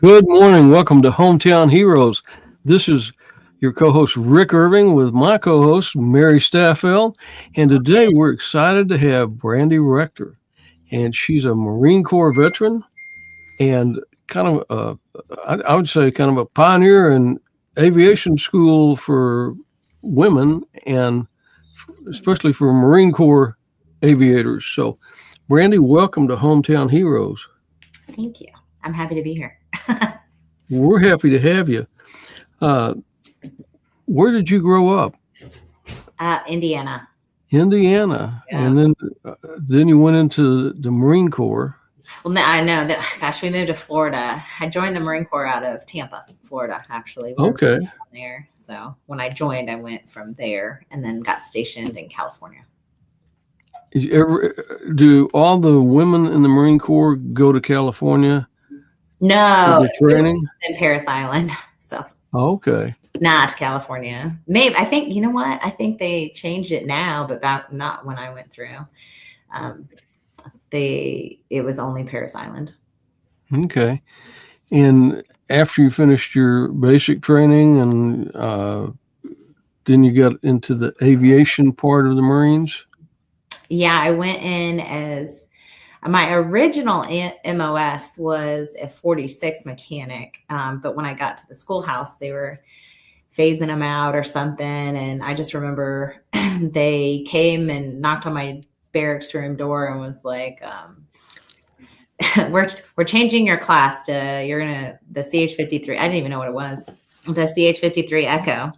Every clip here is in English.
Good morning. Welcome to Hometown Heroes. This is your co host, Rick Irving, with my co host, Mary Staffel. And today we're excited to have Brandi Rector. And she's a Marine Corps veteran and I would say, kind of a pioneer in aviation school for women and especially for Marine Corps aviators. So, Brandi, welcome to Hometown Heroes. Thank you. I'm happy to be here. We're happy to have you. Uh, where did you grow up? Indiana. Indiana, Yeah. and then you went into the Marine Corps. Well, I know that. Gosh, we moved to Florida. I joined the Marine Corps out of Tampa, Florida. Actually, Okay. There. So when I joined, I went from there and then got stationed in California. Do all the women in the Marine Corps go to California? No, for training in Paris Island. So okay, not California. Maybe I think you know what? I think they changed it now, but back not when I went through. It was only Paris Island. Okay, and after you finished your basic training, and then you got into the aviation part of the Marines. Yeah, I went in as my original MOS was a 46 mechanic, but when I got to the schoolhouse, they were phasing them out or something, and I just remember they came and knocked on my barracks room door and was like, "We're changing your class to the CH-53." I didn't even know what it was, the CH-53 Echo,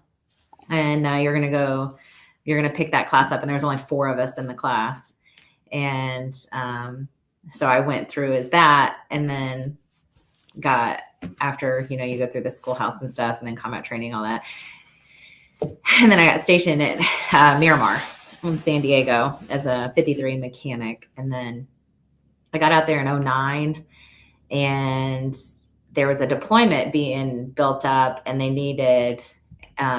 and you're gonna pick that class up. And there was only 4 of us in the class, and so I went through as that, and then got after you go through the schoolhouse and stuff, and then combat training, all that, and then I got stationed at Miramar in San Diego as a 53 mechanic, and then I got out there in 2009, and there was a deployment being built up, and they needed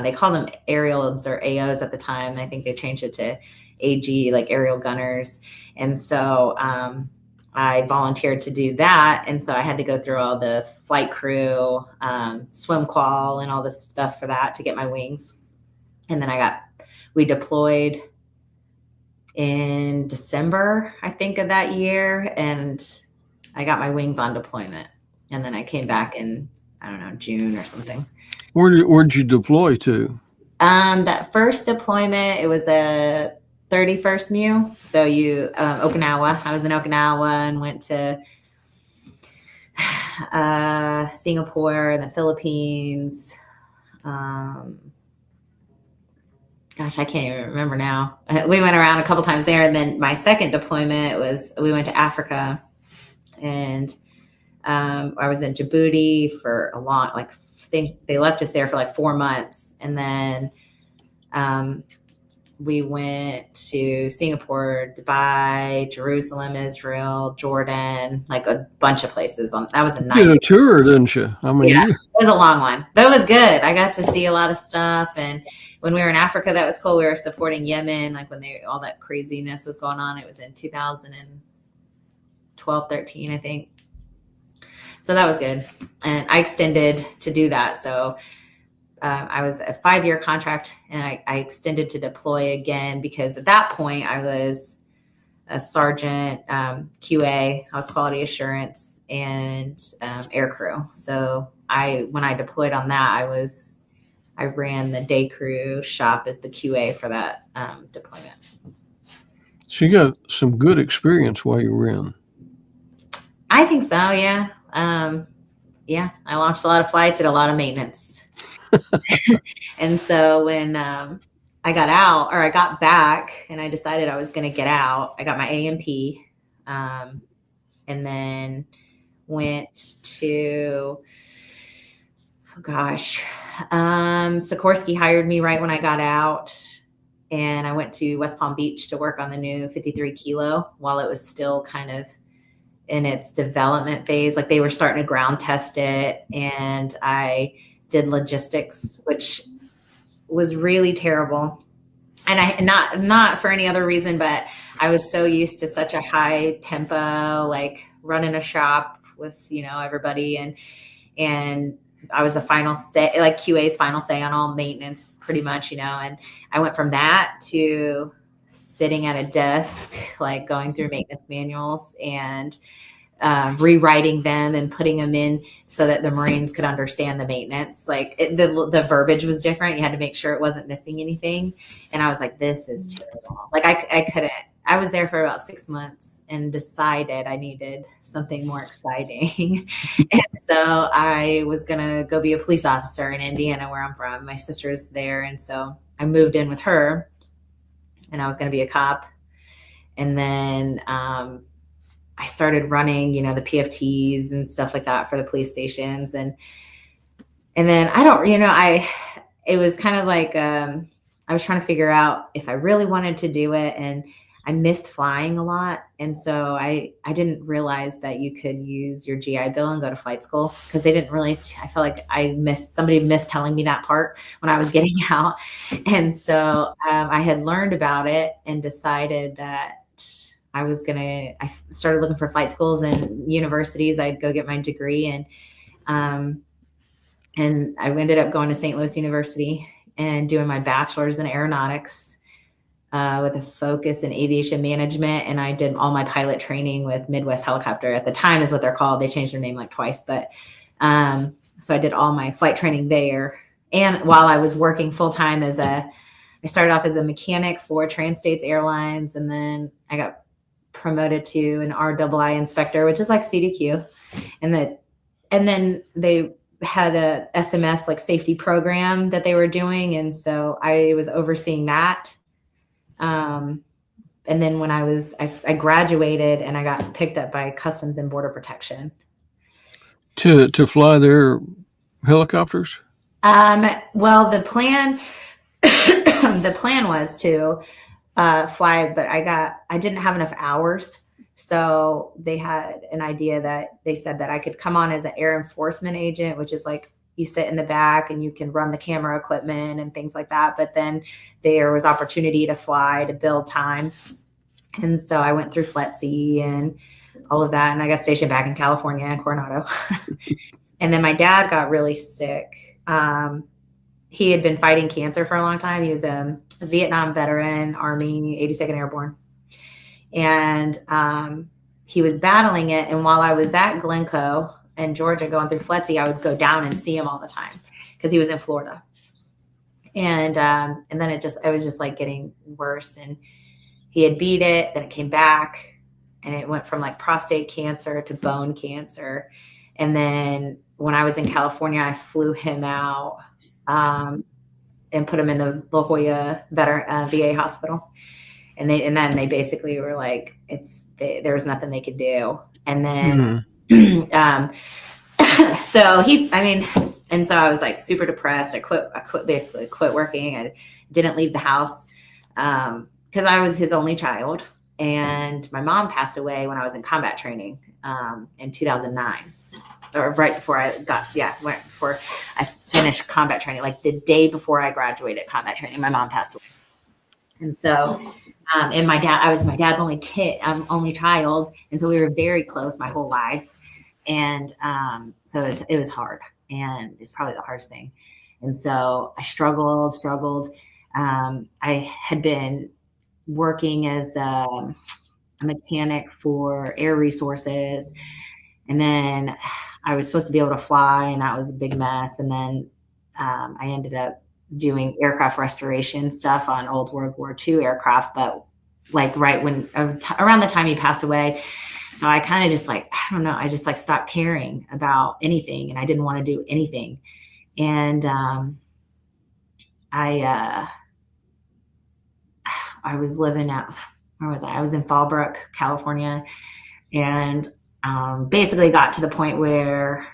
they called them aerials or AOs at the time. I think they changed it to AG, like aerial gunners. And so I volunteered to do that. And so I had to go through all the flight crew, swim qual, and all this stuff for that to get my wings. And then we deployed in December, I think, of that year. And I got my wings on deployment. And then I came back in, I don't know, June or something. Where'd you deploy to? That first deployment, it was a 31st MEU. So Okinawa. I was in Okinawa and went to Singapore and the Philippines. Gosh, I can't even remember now. We went around a couple times there. And then my second deployment we went to Africa, and I was in Djibouti for a long, they left us there for like 4 months. And then we went to Singapore, Dubai, Jerusalem, Israel, Jordan, like a bunch of places. That was a night. You did a tour, didn't you? I mean, yeah, it was a long one, but it was good. I got to see a lot of stuff. And when we were in Africa, that was cool. We were supporting Yemen, like when all that craziness was going on. It was in 2012, 13, I think. So that was good. And I extended to do that. So I was a 5-year contract, and I extended to deploy again, because at that point I was a sergeant, QA, I was quality assurance, and air crew. So when I deployed on that, I ran the day crew shop as the QA for that deployment. So you got some good experience while you were in. I think so, yeah. Yeah, I launched a lot of flights, did a lot of maintenance. And so when I got back and I decided I was going to get out, I got my AMP, and then went to, Sikorsky hired me right when I got out, and I went to West Palm Beach to work on the new 53 Kilo while it was still kind of in its development phase. Like they were starting to ground test it, and I did logistics, which was really terrible. And I not for any other reason, but I was so used to such a high tempo, like running a shop with everybody, and I was the final say, like QA's final say on all maintenance pretty much, and I went from that to sitting at a desk, like going through maintenance manuals and rewriting them and putting them in so that the Marines could understand the maintenance. Like the verbiage was different. You had to make sure it wasn't missing anything. And I was like, this is terrible. Like I couldn't. I was there for about 6 months and decided I needed something more exciting. And so I was going to go be a police officer in Indiana, where I'm from. My sister's there. And so I moved in with her, and I was going to be a cop. And then I started running, the PFTs and stuff like that for the police stations. And then it was kind of like, I was trying to figure out if I really wanted to do it. And I missed flying a lot. And so I didn't realize that you could use your GI Bill and go to flight school, because they didn't really, I felt like somebody missed telling me that part when I was getting out. And so I had learned about it and decided that I started looking for flight schools and universities. I'd go get my degree, and I ended up going to St. Louis University and doing my bachelor's in aeronautics with a focus in aviation management. And I did all my pilot training with Midwest Helicopter. At the time is what they're called. They changed their name like twice, but so I did all my flight training there. And while I was working full time I started off as a mechanic for Trans-States Airlines, and then I got promoted to an RII inspector, which is like CDQ. And then they had a SMS like safety program that they were doing. And so I was overseeing that. And then when I graduated, and I got picked up by Customs and Border Protection. To fly their helicopters? Well, the plan was to fly, but I didn't have enough hours. So they had an idea that they said that I could come on as an air enforcement agent, which is like you sit in the back and you can run the camera equipment and things like that. But then there was opportunity to fly to build time. And so I went through FLETC and all of that. And I got stationed back in California in Coronado. And then my dad got really sick. He had been fighting cancer for a long time. He was a Vietnam veteran, Army, 82nd Airborne. And he was battling it. And while I was at Glencoe in Georgia going through FLETC, I would go down and see him all the time because he was in Florida. And then it was just like getting worse. And he had beat it. Then it came back, and it went from like prostate cancer to bone cancer. And then when I was in California, I flew him out and put him in the La Jolla VA hospital. And then they basically were like, there was nothing they could do. And then, so I was like super depressed. I basically quit working. I didn't leave the house because I was his only child. And my mom passed away when I was in combat training in 2009. Or right before before I finished combat training, like the day before I graduated combat training, my mom passed away. And so, and my dad, I was my dad's only child. And so we were very close my whole life. And so it was hard, and it's probably the hardest thing. And so I struggled. I had been working as a mechanic for air resources. And then I was supposed to be able to fly, and that was a big mess. And then I ended up doing aircraft restoration stuff on old World War II aircraft, but like right when around the time he passed away. So I kind of just like, I don't know, I just like stopped caring about anything, and I didn't want to do anything. And I was living out, where was I? I was in Fallbrook, California, and basically got to the point where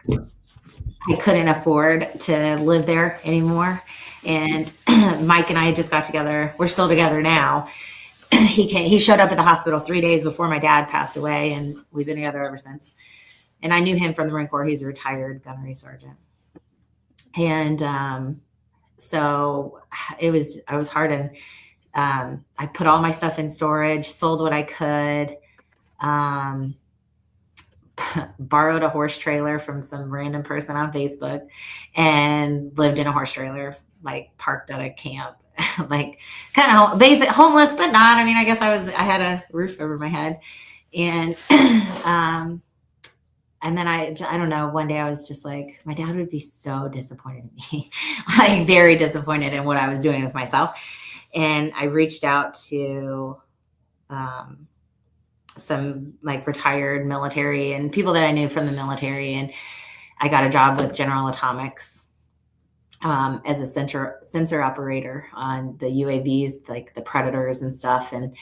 I couldn't afford to live there anymore. And Mike and I just got together. We're still together now. He showed up at the hospital 3 days before my dad passed away, and we've been together ever since. And I knew him from the Marine Corps. He's a retired gunnery sergeant. And so I was hard. And I put all my stuff in storage, sold what I could, borrowed a horse trailer from some random person on Facebook and lived in a horse trailer, like parked at a camp, like kind of basic homeless, but not. I mean, I guess I had a roof over my head. And, and then I don't know, one day I was just like, my dad would be so disappointed in me, like very disappointed in what I was doing with myself. And I reached out to, some like retired military and people that I knew from the military. And I got a job with General Atomics as a sensor operator on the UAVs, like the Predators and stuff. And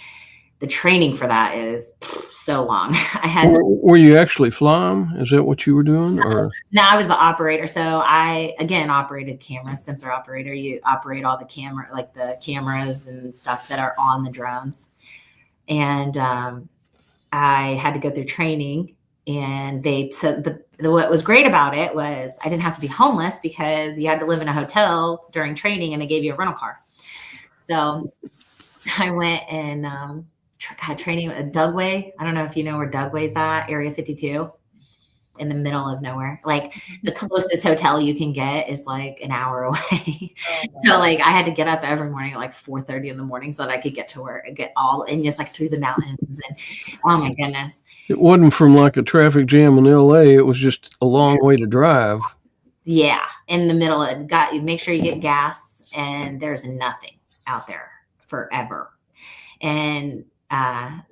the training for that is so long. I had. Were you actually fly them? Is that what you were doing? Or No, I was the operator. So I, again, operated cameras, sensor operator. You operate all the the cameras and stuff that are on the drones. And I had to go through training, and what was great about it was I didn't have to be homeless because you had to live in a hotel during training and they gave you a rental car. So I went and had training at Dugway. I don't know if you know where Dugway's at, Area 52, in the middle of nowhere. Like the closest hotel you can get is like an hour away. So like I had to get up every morning at like 4:30 in the morning so that I could get to work and get all and just like through the mountains. And oh my goodness. it wasn't from like a traffic jam in LA. It was just a long way to drive. Yeah. In the middle of you make sure you get gas, and there's nothing out there forever. And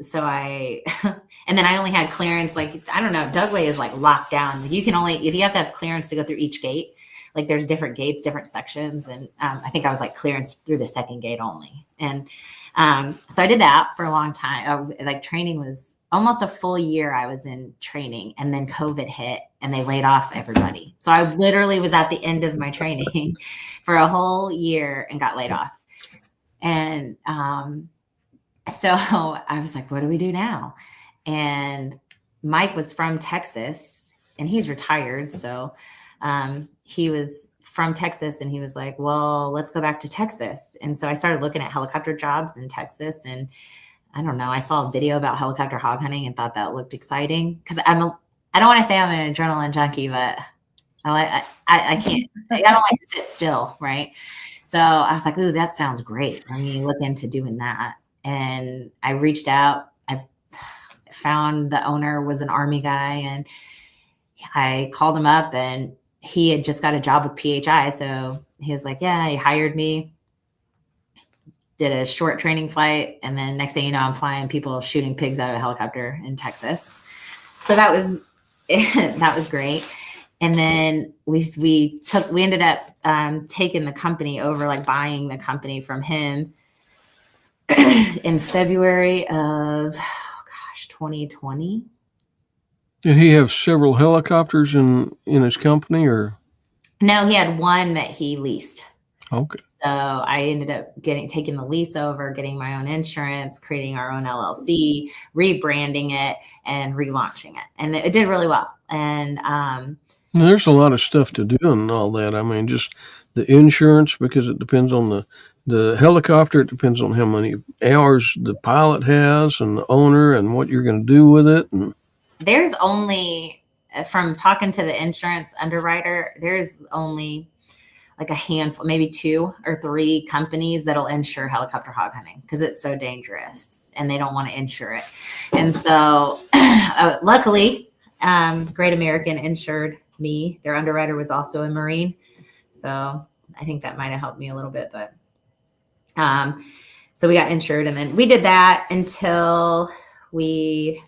so and then I only had clearance, like, I don't know, Dugway is like locked down. You can only, if you have to have clearance to go through each gate, like there's different gates, different sections. And I think I was like clearance through the second gate only. And so I did that for a long time. Like training was almost a full year I was in training, and then COVID hit and they laid off everybody. So I literally was at the end of my training for a whole year and got laid off. And, so I was like, what do we do now? And Mike was from Texas, and he's retired. So he was from Texas, and he was like, well, let's go back to Texas. And so I started looking at helicopter jobs in Texas. And I don't know, I saw a video about helicopter hog hunting and thought that looked exciting. Because I don't want to say I'm an adrenaline junkie, but I can't, I don't like to sit still, right? So I was like, ooh, that sounds great. Let me look into doing that. And I reached out. I found the owner was an Army guy, and I called him up, and he had just got a job with PHI. So he was like, yeah, he hired me, did a short training flight. And then next thing you know, I'm flying people shooting pigs out of a helicopter in Texas. So that was, that was great. And then we ended up taking the company over, like buying the company from him in February of 2020. Did he have several helicopters in his company, or? No, he had one that he leased. Okay. So I ended up taking the lease over, getting my own insurance, creating our own LLC, rebranding it, and relaunching it. And it did really well. And there's a lot of stuff to do and all that. I mean, just the insurance, because it depends on the helicopter. It depends on how many hours the pilot has and the owner and what you're going to do with it. And there's only, from talking to the insurance underwriter, there's only like a handful, maybe 2 or 3 companies that'll insure helicopter hog hunting because it's so dangerous and they don't want to insure it. And so luckily, Great American insured me. Their underwriter was also a Marine. So I think that might have helped me a little bit, but so we got insured, and then we did that until we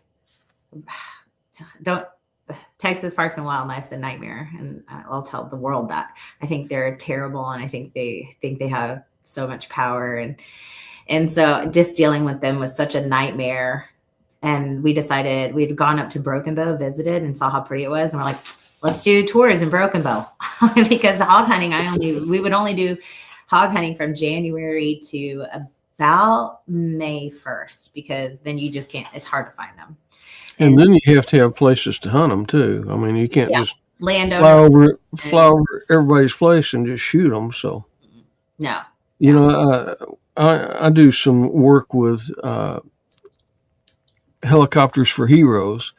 Texas Parks and Wildlife's a nightmare. And I'll tell the world that. I think they're terrible, and I think they have so much power. And so just dealing with them was such a nightmare. And we decided, we'd gone up to Broken Bow, visited, and saw how pretty it was. And we're like, let's do tours in Broken Bow. Because the hog hunting, we would only do hog hunting from January to about May 1st, because then you just can't, it's hard to find them. And then you have to have places to hunt them too. I mean, you can't just land fly over everybody's place and just shoot them. So no, you know, I do some work with Helicopters for Heroes,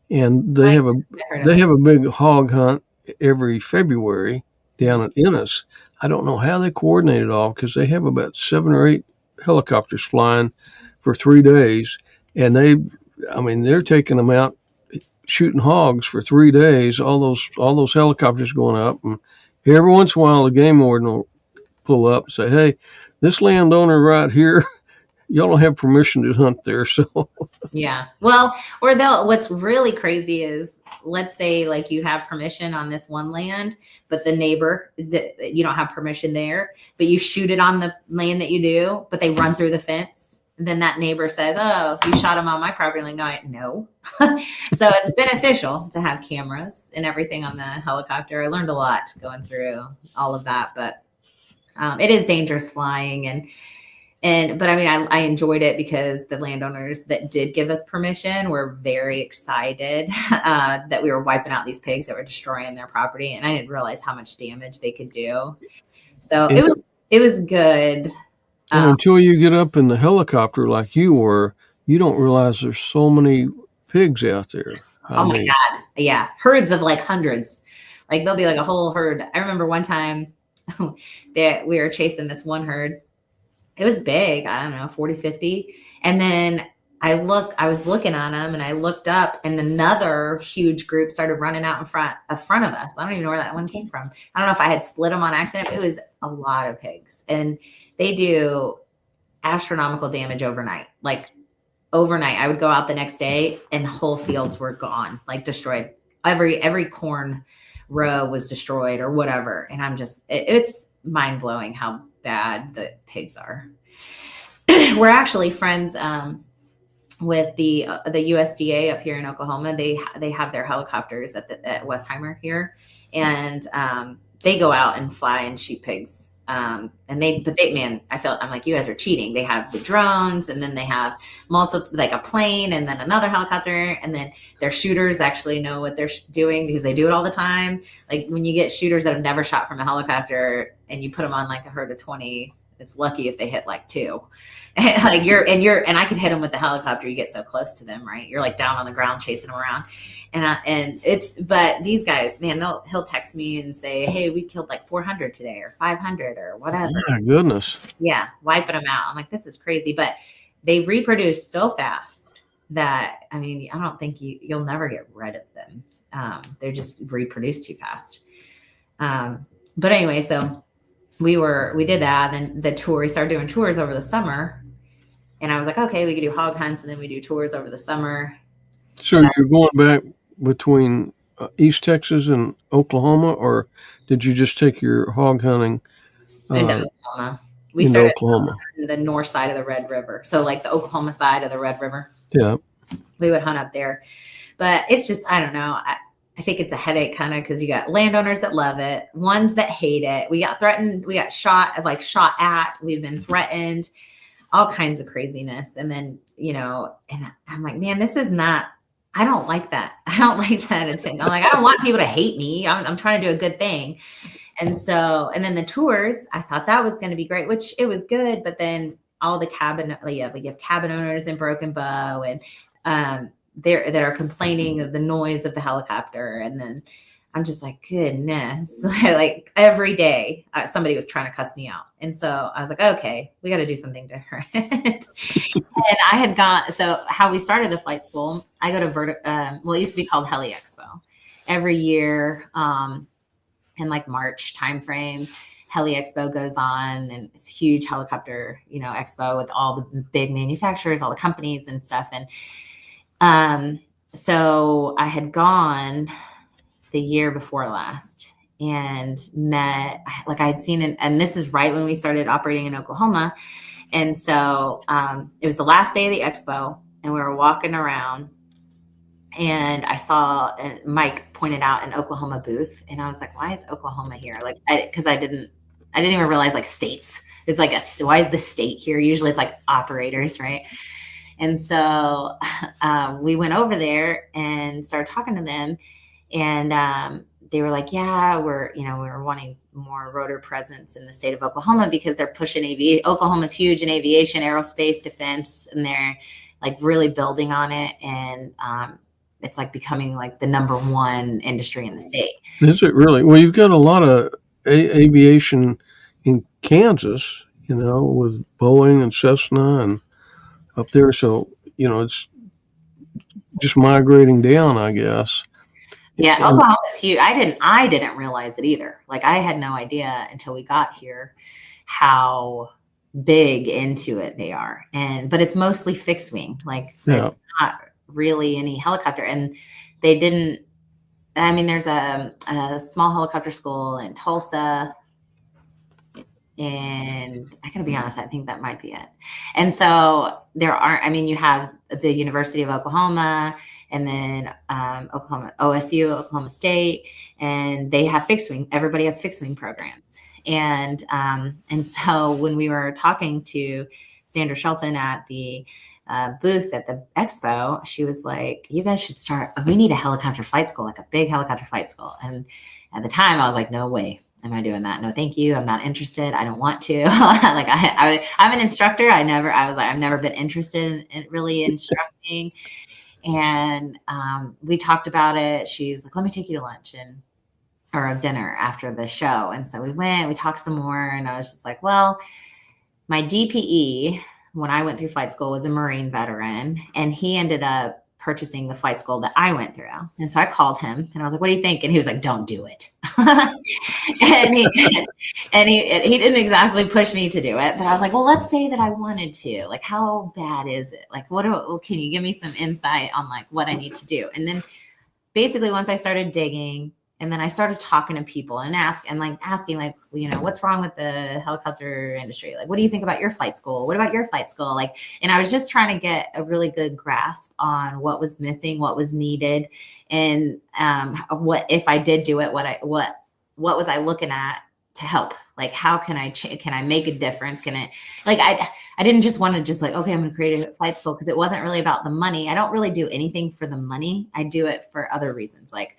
and I've heard of they it. have a big hog hunt every February down at Ennis. I don't know how they coordinate it all because they have about 7 or 8 helicopters flying for 3 days, and they're taking them out shooting hogs for 3 days. All those helicopters going up, and every once in a while the game warden will pull up and say, "Hey, this landowner right here, y'all don't have permission to hunt there." So Yeah. Well, or what's really crazy is, let's say like you have permission on this one land, but the neighbor you don't have permission there, but you shoot it on the land that you do, but they run through the fence. And then that neighbor says, "Oh, you shot him on my property." Like, no. So it's beneficial to have cameras and everything on the helicopter. I learned a lot going through all of that, but it is dangerous flying, but I mean, I enjoyed it because the landowners that did give us permission were very excited that we were wiping out these pigs that were destroying their property, and I didn't realize how much damage they could do. So it was good. and until you get up in the helicopter like you were, you don't realize there's so many pigs out there. Oh my God. Yeah. Herds of like hundreds. Like there'll be like a whole herd. I remember one time that we were chasing this one herd. It was big. I don't know, 40, 50. And then I was looking at them and I looked up and another huge group started running out in front of us. I don't even know where that one came from. I don't know if I had split them on accident. It was a lot of pigs, and they do astronomical damage overnight. Like overnight, I would go out the next day and whole fields were gone, like destroyed. Every corn row was destroyed or whatever. And it's mind blowing how bad the pigs are. We're actually friends with the USDA up here in Oklahoma. They have their helicopters at Westheimer here, and they go out and fly and shoot pigs. I'm like, you guys are cheating. They have the drones, and then they have like a plane, and then another helicopter, and then their shooters actually know what they're doing because they do it all the time. Like when you get shooters that have never shot from a helicopter, and you put them on like a herd of 20, it's lucky if they hit like 2. And like and I can hit them with the helicopter. You get so close to them, right? You're like down on the ground chasing them around. But these guys, man, he'll text me and say, "Hey, we killed like 400 today or 500 or whatever." Oh my goodness. Yeah. Wiping them out. I'm like, this is crazy, but they reproduce so fast that, I mean, I don't think you'll never get rid of them. They're just reproduce too fast. But anyway, so we did that. And then we started doing tours over the summer, and I was like, okay, we could do hog hunts, and then we do tours over the summer. So you're going back between East Texas and Oklahoma, or did you just take your hog hunting into Oklahoma? We into started Oklahoma? on the north side of the Red River. So like the Oklahoma side of the Red River. Yeah. We would hunt up there. But it's just, I don't know. I think it's a headache kind of because you got landowners that love it, ones that hate it. We got threatened. We got shot at. We've been threatened, all kinds of craziness. And then, and I'm like, man, this is not, I don't like that. I don't like that. I'm like, I don't want people to hate me. I'm trying to do a good thing. And then the tours, I thought that was going to be great, which it was good. But then all the we have cabin owners in Broken Bow, and that are complaining of the noise of the helicopter. And then I'm just like, goodness, like every day somebody was trying to cuss me out. And so I was like, okay, we got to do something different. And I had so how we started the flight school, I go to it used to be called Heli Expo. Every year in like March timeframe, Heli Expo goes on, and it's a huge helicopter, expo with all the big manufacturers, all the companies and stuff. And so I had gone the year before last and I had seen it, and this is right when we started operating in Oklahoma. And so it was the last day of the expo, and we were walking around, and I saw, and Mike pointed out an Oklahoma booth, and I was like, why is Oklahoma here? Like, because I didn't even realize like states. It's like why is the state here? Usually it's like operators, right? And so we went over there and started talking to them, and they were like, yeah, we're wanting more rotor presence in the state of Oklahoma because they're pushing aviation. Oklahoma's huge in aviation, aerospace, defense, and they're like really building on it. And it's like becoming like the number one industry in the state. Is it really? Well, you've got a lot of aviation in Kansas, with Boeing and Cessna and up there. So, it's just migrating down, I guess. Yeah, And Oklahoma's huge. I didn't realize it either. Like I had no idea until we got here how big into it they are. But it's mostly fixed wing. Like yeah, it's not really any helicopter. And they didn't, I mean, there's a small helicopter school in Tulsa. And I gotta be honest, I think that might be it. And so you have the University of Oklahoma, and then OSU, Oklahoma State, and they have fixed wing. Everybody has fixed wing programs. And so when we were talking to Sandra Shelton at the booth at the expo, she was like, you guys should we need a helicopter flight school, like a big helicopter flight school. And at the time I was like, no way am I doing that? No, thank you. I'm not interested. I don't want to. Like I'm an instructor. I've never been interested in really instructing. And we talked about it. She was like, let me take you to lunch or dinner after the show. And so we went, we talked some more, and I was just like, well, my DPE when I went through flight school was a Marine veteran, and he ended up purchasing the flight school that I went through. And so I called him and I was like, what do you think? And he was like, don't do it. and he didn't exactly push me to do it, but I was like, well, let's say that I wanted to, like, how bad is it? Like, can you give me some insight on like what I need to do? And then basically once I started digging, and then I started talking to people and asking like, what's wrong with the helicopter industry? Like, what do you think about your flight school? What about your flight school? Like, and I was just trying to get a really good grasp on what was missing, what was needed. And what, if I did do it, what was I looking at to help? Like, how can I make a difference? I didn't just want to just like, okay, I'm going to create a flight school, because it wasn't really about the money. I don't really do anything for the money. I do it for other reasons. Like,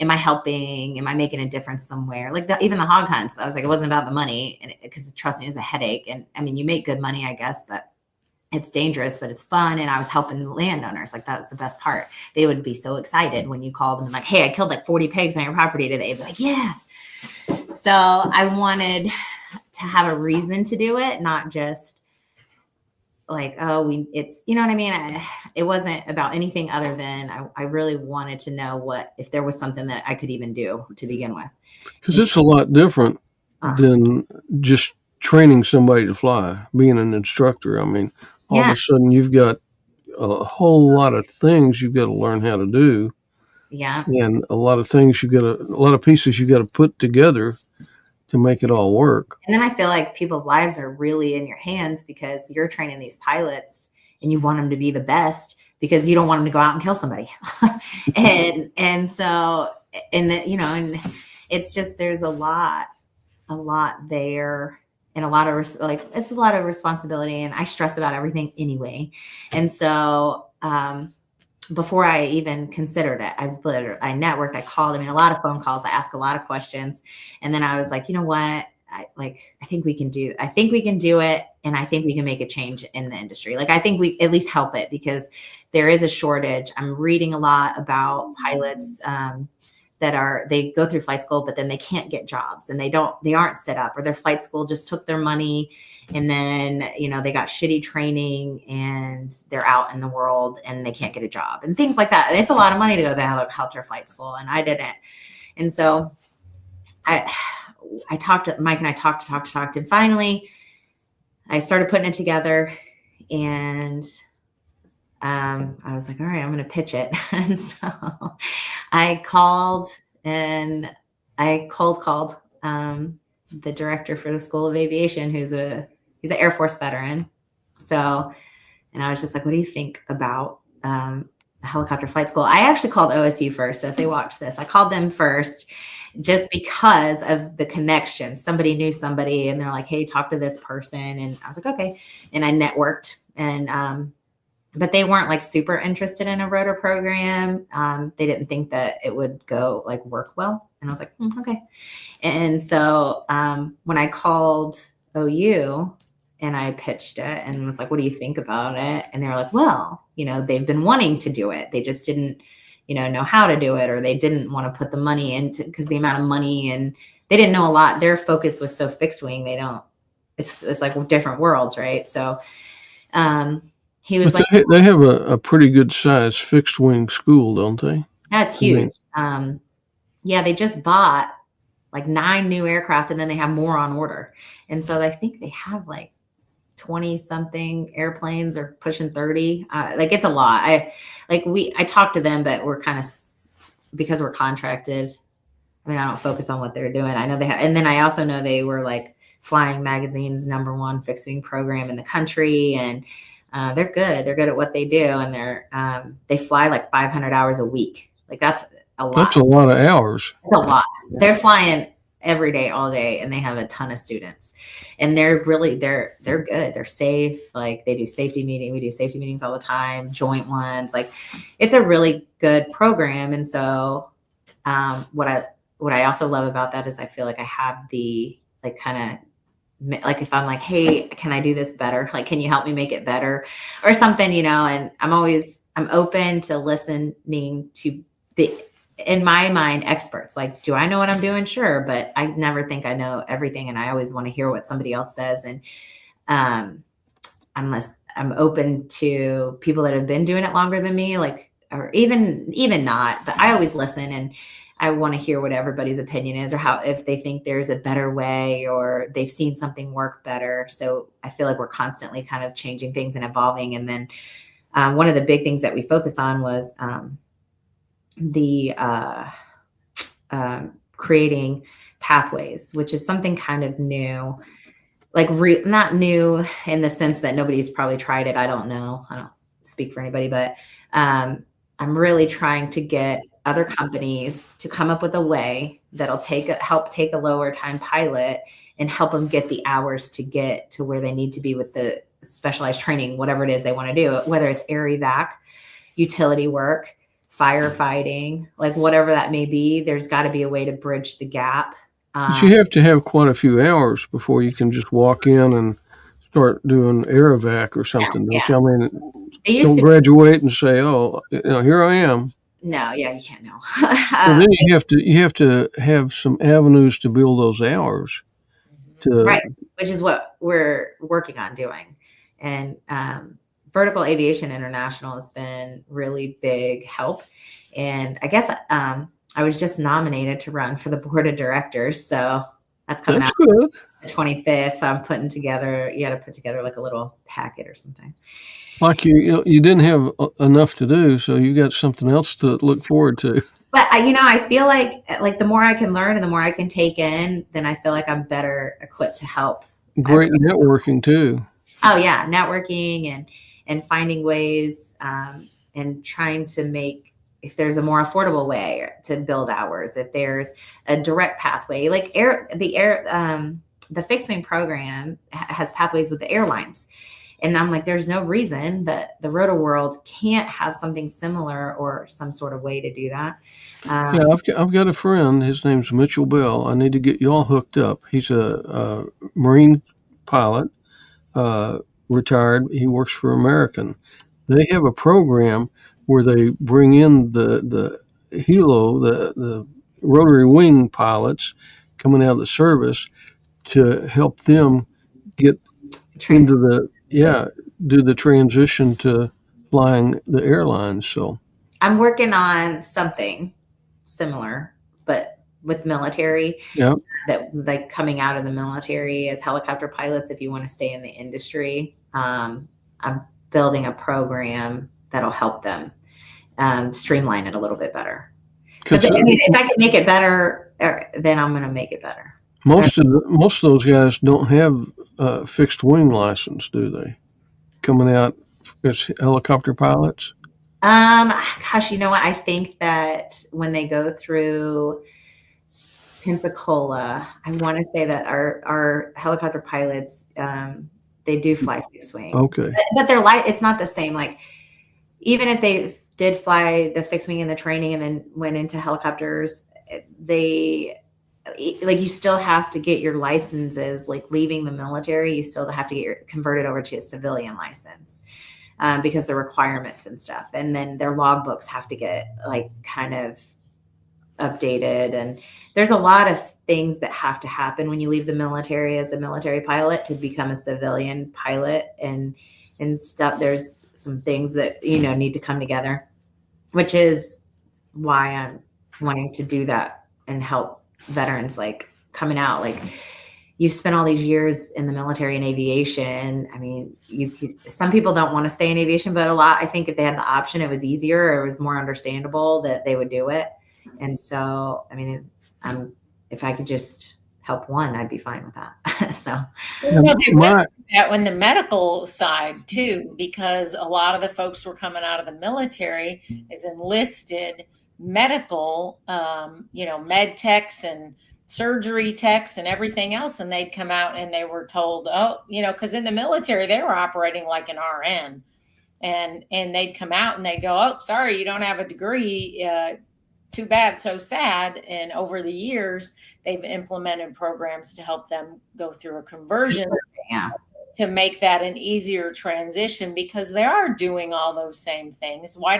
am I helping? Am I making a difference somewhere? Like even the hog hunts, I was like, it wasn't about the money, and because trust me, it's a headache. And I mean, you make good money, I guess, but it's dangerous, but it's fun. And I was helping landowners. Like that was the best part. They would be so excited when you called them and like, hey, I killed like 40 pigs on your property today. They'd be like, yeah. So I wanted to have a reason to do it, not just like, it's, you know what I mean? It wasn't about anything other than I really wanted to know if there was something that I could even do to begin with. Because it's a lot different than just training somebody to fly, being an instructor. I mean, all of a sudden you've got a whole lot of things you've got to learn how to do. Yeah. And a lot of things a lot of pieces you got to put together to make it all work. And then I feel like people's lives are really in your hands, because you're training these pilots and you want them to be the best, because you don't want them to go out and kill somebody. and so, and it's just, there's a lot there, and a lot of it's a lot of responsibility, and I stress about everything anyway. And so, before I even considered it, I networked, I called, a lot of phone calls, I asked a lot of questions. And then I was like, you know what? I think we can do it. And I think we can make a change in the industry. Like, I think we at least help it, because there is a shortage. I'm reading a lot about pilots, they go through flight school, but then they can't get jobs, and they aren't set up, or their flight school just took their money, and then, they got shitty training and they're out in the world and they can't get a job and things like that. It's a lot of money to go to the helicopter flight school, and I didn't. And so I talked to Mike, and I talked, and finally I started putting it together, and I was like, all right, I'm going to pitch it. And so I called, and I cold called the director for the School of Aviation, he's an Air Force veteran. So, and I was just like, what do you think about a helicopter flight school? I actually called OSU first. So if they watch this, I called them first just because of the connection. Somebody knew somebody, and they're like, hey, talk to this person. And I was like, okay. And I networked, and but they weren't like super interested in a rotor program. They didn't think that it would work well. And I was like, okay. And so when I called OU and I pitched it and was like, what do you think about it? And they were like, well, they've been wanting to do it. They just didn't, know how to do it, or they didn't want to put the money into, because the amount of money, and they didn't know a lot. Their focus was so fixed wing. It's like different worlds. Right. So, he was But they have a pretty good size fixed wing school, don't they? that's huge. Yeah, they just bought like 9 new aircraft, and then they have more on order. And so I think they have like 20 something airplanes, or pushing 30. Like it's a lot. I talked to them, but we're kind of, because we're contracted. I mean, I don't focus on what they're doing. I know they have, and then I also know they were like Flying Magazine's #1 fixed wing program in the country. And they're good. They're good at what they do. And they fly like 500 hours a week. Like that's a lot. That's a lot of hours. That's a lot. They're flying every day, all day, and they have a ton of students. And they're good. They're safe. Like they do safety meeting. We do safety meetings all the time, joint ones. Like it's a really good program. And so what I also love about that is I feel like I have the like kind of, like if I'm like, hey, can I do this better? Like, can you help me make it better or something, and I'm open to listening to in my mind, experts. Like, do I know what I'm doing? Sure. But I never think I know everything. And I always want to hear what somebody else says. And unless I'm open to people that have been doing it longer than me, like, or even not, but I always listen, and I want to hear what everybody's opinion is, or how, if they think there's a better way, or they've seen something work better. So I feel like we're constantly kind of changing things and evolving. And then one of the big things that we focused on was creating pathways, which is something kind of new, like not new in the sense that nobody's probably tried it. I don't know. I don't speak for anybody, but I'm really trying to get other companies to come up with a way that'll help take a lower time pilot and help them get the hours to get to where they need to be with the specialized training, whatever it is they want to do, whether it's air evac, utility work, firefighting, like whatever that may be. There's got to be a way to bridge the gap. But you have to have quite a few hours before you can just walk in and start doing air evac or something. Yeah. Don't you? I mean, don't graduate and say, "Oh, here I am." No, yeah, you can't know. Well, then you have to have some avenues to build those hours. Right, which is what we're working on doing. And Vertical Aviation International has been really big help. And I guess I was just nominated to run for the board of directors. So that's coming out good. The 25th. So I'm putting together, you got to put together like a little packet or something. Like you didn't have enough to do, so you got something else to look forward to. But I feel like the more I can learn and the more I can take in, then I feel like I'm better equipped to help. Great networking too. Oh yeah, networking and finding ways and trying to make, if there's a more affordable way to build hours, if there's a direct pathway, like the fixed wing program has pathways with the airlines. And I'm like, there's no reason that the rotor world can't have something similar or some sort of way to do that. Yeah, I've got a friend. His name's Mitchell Bell. I need to get you all hooked up. He's a Marine pilot, retired. He works for American. They have a program where they bring in the helo, the rotary wing pilots coming out of the service to help them get into do the transition to flying the airlines. So I'm working on something similar, but with military. Yeah. That like coming out of the military as helicopter pilots, if you want to stay in the industry, I'm building a program that'll help them streamline it a little bit better. Because if I can make it better, then I'm going to make it better. Most of those guys don't have a fixed wing license, do they? Coming out as helicopter pilots? Gosh, you know what? I think that when they go through Pensacola, I want to say that our helicopter pilots, they do fly fixed wing. Okay. But they're it's not the same. Like, even if they did fly the fixed wing in the training and then went into helicopters, you still have to get your licenses, like leaving the military, you still have to get converted over to a civilian license. because the requirements and stuff. And then their logbooks have to get like kind of updated. And there's a lot of things that have to happen when you leave the military as a military pilot to become a civilian pilot and stuff. There's some things that, need to come together, which is why I'm wanting to do that and help veterans like coming out. Like, you've spent all these years in the military and aviation. I mean, some people don't want to stay in aviation, but I think if they had the option, it was easier, or it was more understandable that they would do it. And so, I mean, if I could just help one, I'd be fine with that. So that on the medical side too, because a lot of the folks who were coming out of the military is enlisted medical, med techs and surgery techs and everything else. And they'd come out and they were told, because in the military, they were operating like an RN, and they'd come out and they'd go, oh, sorry, you don't have a degree. Too bad, so sad. And over the years, they've implemented programs to help them go through a conversion to make that an easier transition, because they are doing all those same things. Why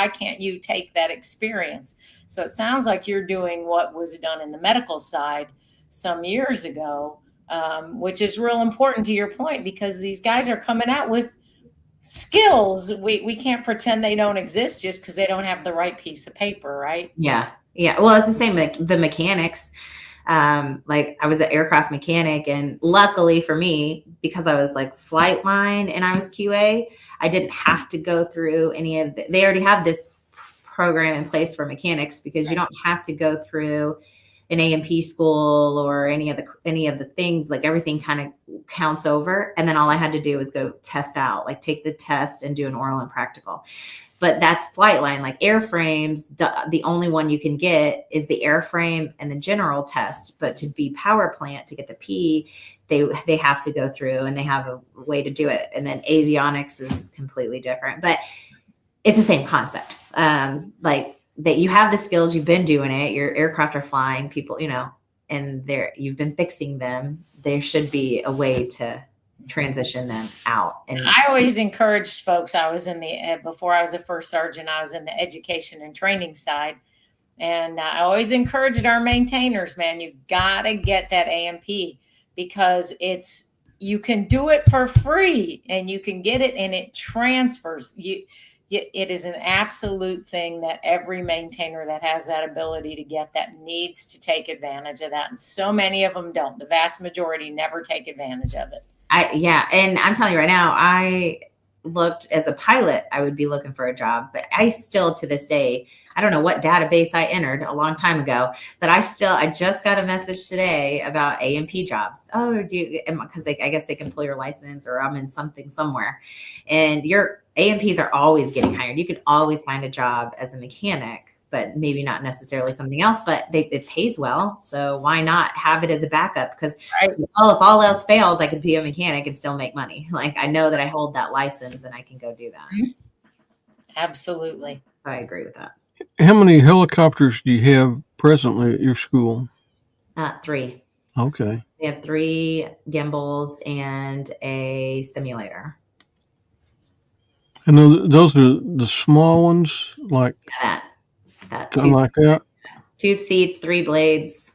can't you take that experience? So it sounds like you're doing what was done in the medical side some years ago, which is real important to your point, because these guys are coming out with skills. We can't pretend they don't exist just because they don't have the right piece of paper, right? Yeah. Well, it's the same like the mechanics. Like, I was an aircraft mechanic, and luckily for me, because I was like flight line and I was QA, I didn't have to go through any of they already have this program in place for mechanics, because you don't have to go through an A&P school or any of the things. Like, everything kind of counts over. And then all I had to do was go test out, like take the test and do an oral and practical. But that's flight line. Like, airframes, the only one you can get is the airframe and the general test. But to be power plant, to get the P, they have to go through, and they have a way to do it. And then avionics is completely different, but it's the same concept. Like, that you have the skills, you've been doing it, your aircraft are flying, people, and you've been fixing them. There should be a way to transition them out. And I always encouraged folks. I was in before I was a first sergeant, I was in the education and training side. And I always encouraged our maintainers, man, you got to get that A&P, because you can do it for free, and you can get it and it transfers. It is an absolute thing that every maintainer that has that ability to get that needs to take advantage of that. And so many of them don't. The vast majority never take advantage of it. And I'm telling you right now, I looked as a pilot, I would be looking for a job, but I still, to this day, I don't know what database I entered a long time ago, but I just got a message today about A&P jobs. Oh, because I guess they can pull your license, or I'm in something somewhere, and your A&Ps are always getting hired. You can always find a job as a mechanic, but maybe not necessarily something else, but it pays well. So why not have it as a backup? Because, well, if all else fails, I could be a mechanic and still make money. Like, I know that I hold that license and I can go do that. Absolutely. So I agree with that. How many helicopters do you have presently at your school? 3. Okay. We have 3 gimbals and a simulator. And those are the small ones, like that kind of like that. 2 seats, 3 blades.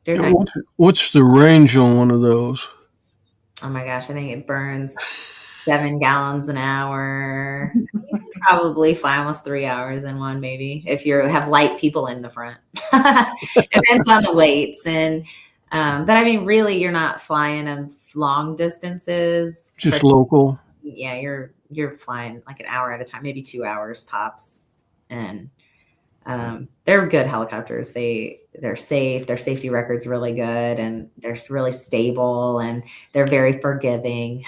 They're nice. What's the range on one of those? Oh my gosh, I think it burns 7 gallons an hour. You can probably fly almost 3 hours in one, maybe, if you have light people in the front. Depends on the weights. And but I mean, really, you're not flying them long distances. Just local. Yeah, you're flying like an hour at a time, maybe 2 hours tops. And they're good helicopters. They're safe. Their safety record's really good, and they're really stable, and they're very forgiving.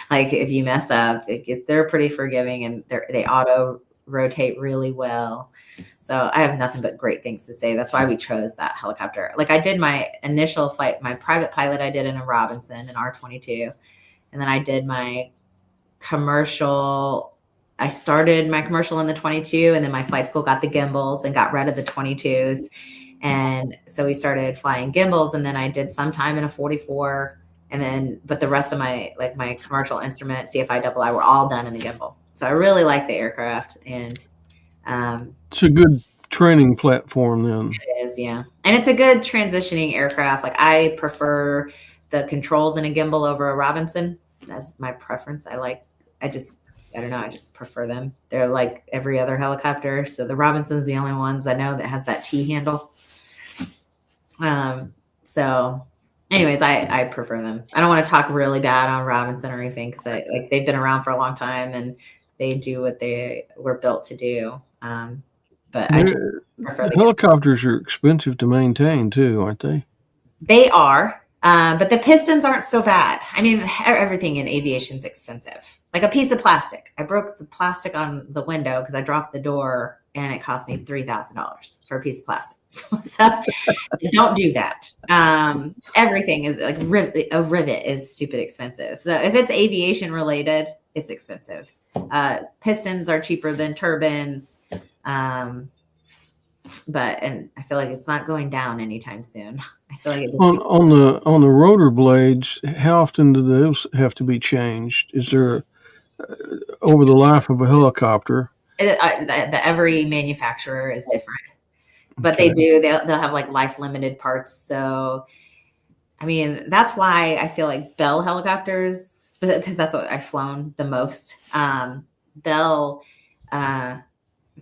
Like, if you mess up, they're pretty forgiving, and they auto rotate really well. So I have nothing but great things to say. That's why we chose that helicopter. Like, I did my initial flight, my private pilot, I did in a Robinson, an R-22. And then I did my commercial. I started my commercial in the 22, and then my flight school got the gimbals and got rid of the 22s. And so we started flying gimbals, and then I did some time in a 44, And then, but the rest of my commercial instrument, CFI II, were all done in the gimbal. So I really like the aircraft, and it's a good training platform then. it is, yeah. And it's a good transitioning aircraft. Like, I prefer the controls in a gimbal over a Robinson. That's my preference. I don't know. I just prefer them. They're like every other helicopter. So the Robinson's the only ones I know that has that T handle. So anyways, I prefer them. I don't want to talk really bad on Robinson or anything, because they've been around for a long time and they do what they were built to do. But I just prefer the helicopters are expensive to maintain too, aren't they? They are. But the pistons aren't so bad. I mean, everything in aviation is expensive. Like a piece of plastic. I broke the plastic on the window because I dropped the door, and it cost me $3,000 for a piece of plastic. So don't do that. Everything is like a rivet is stupid expensive. So if it's aviation related, it's expensive. Pistons are cheaper than turbines. And I feel like it's not going down anytime soon. I feel like on the rotor blades, how often do those have to be changed? Is there over the life of a helicopter? Every manufacturer is different, but Okay. they'll have like life limited parts. So, I mean, that's why I feel like Bell helicopters, because that's what I've flown the most. Bell,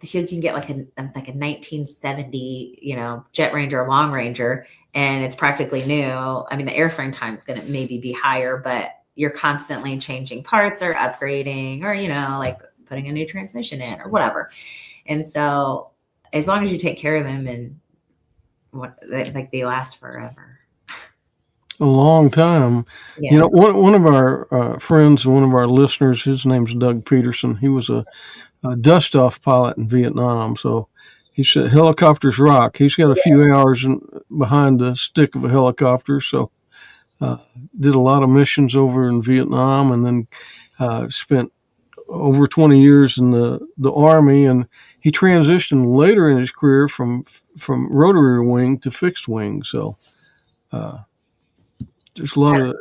you can get like a 1970, Jet Ranger, Long Ranger, and it's practically new. I mean, the airframe time is going to maybe be higher, but you're constantly changing parts or upgrading, or, like putting a new transmission in or whatever. And so as long as you take care of them, and they last forever. A long time. Yeah. One of our friends, one of our listeners, his name's Doug Peterson. He was a dust-off pilot in Vietnam. So he said helicopters rock. He's got a few hours behind the stick of a helicopter. So did a lot of missions over in Vietnam, and then spent over 20 years in the Army. And he transitioned later in his career from rotary wing to fixed wing. So there's a lot of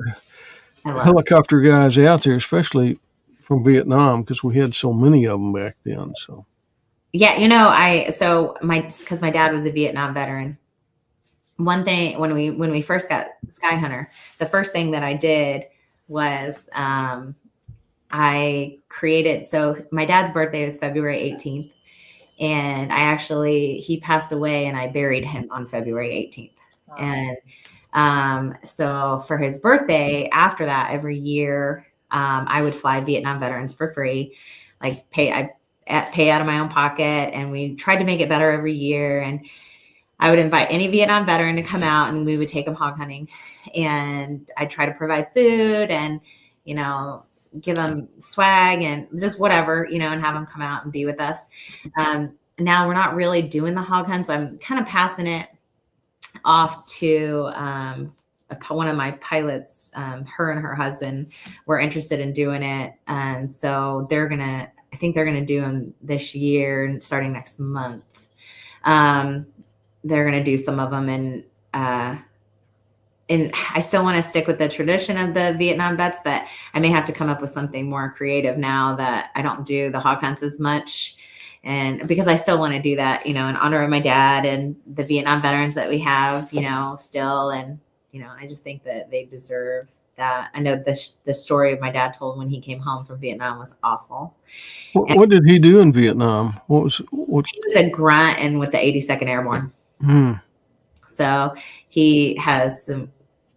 helicopter guys out there, especially from Vietnam, because we had so many of them back then. So yeah, because my dad was a Vietnam veteran. One thing, when we first got Skyhunter, the first thing that I did was I created. So my dad's birthday was February 18th, and he passed away, and I buried him on February 18th. Wow. And so for his birthday, after that, every year, I would fly Vietnam veterans for free, like pay out of my own pocket. And we tried to make it better every year. And I would invite any Vietnam veteran to come out, and we would take them hog hunting. And I'd try to provide food and, give them swag and just whatever, and have them come out and be with us. Now we're not really doing the hog hunts. I'm kind of passing it off to one of my pilots. Her and her husband were interested in doing it, and so I think they're gonna do them this year and starting next month. They're gonna do some of them, and I still want to stick with the tradition of the Vietnam vets, but I may have to come up with something more creative now that I don't do the hog hunts as much. And because I still want to do that, in honor of my dad and the Vietnam veterans that we have, still. And, I just think that they deserve that. I know the story of my dad told when he came home from Vietnam was awful. What did he do in Vietnam? He was a grunt and with the 82nd Airborne. So he has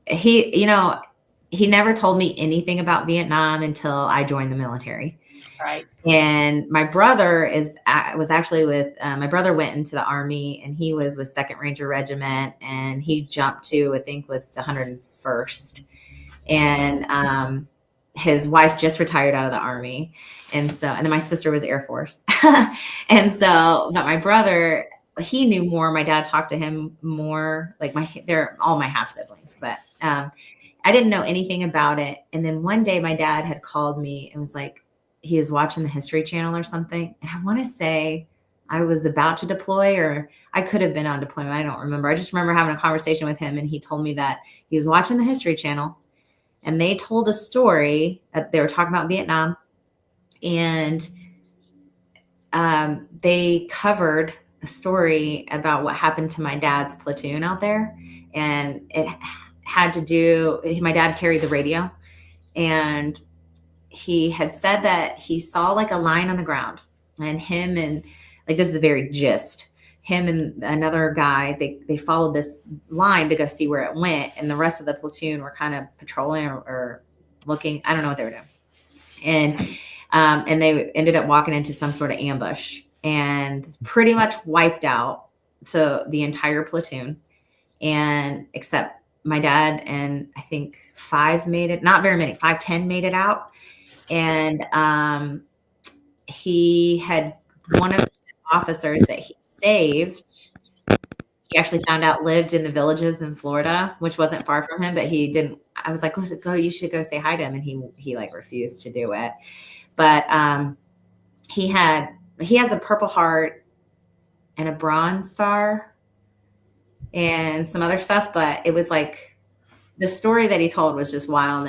he never told me anything about Vietnam until I joined the military. Right. And my brother was actually with, my brother went into the Army, and he was with 2nd Ranger Regiment, and he jumped to, I think, with the 101st. And his wife just retired out of the Army. And then my sister was Air Force. But my brother, he knew more. My dad talked to him more, like they're all my half siblings, but I didn't know anything about it. And then one day my dad had called me and was like, he was watching the History Channel or something. And I want to say I was about to deploy, or I could have been on deployment. I don't remember. I just remember having a conversation with him, and he told me that he was watching the History Channel, and they told a story. They were talking about Vietnam, and they covered a story about what happened to my dad's platoon out there. And it had to do, my dad carried the radio, and he had said that he saw like a line on the ground, and him and like, this is a very gist, him and another guy, they followed this line to go see where it went. And the rest of the platoon were kind of patrolling or looking. I don't know what they were doing. And they ended up walking into some sort of ambush and pretty much wiped out so the entire platoon, and except my dad and I think 5 made it, not very many, 5-10 made it out. And he had one of the officers that he saved, he actually found out lived in the villages in Florida, which wasn't far from him, but he didn't. I was like, go, you should go say hi to him. And he like refused to do it. But he has a Purple Heart and a Bronze Star and some other stuff. But it was like, the story that he told was just wild.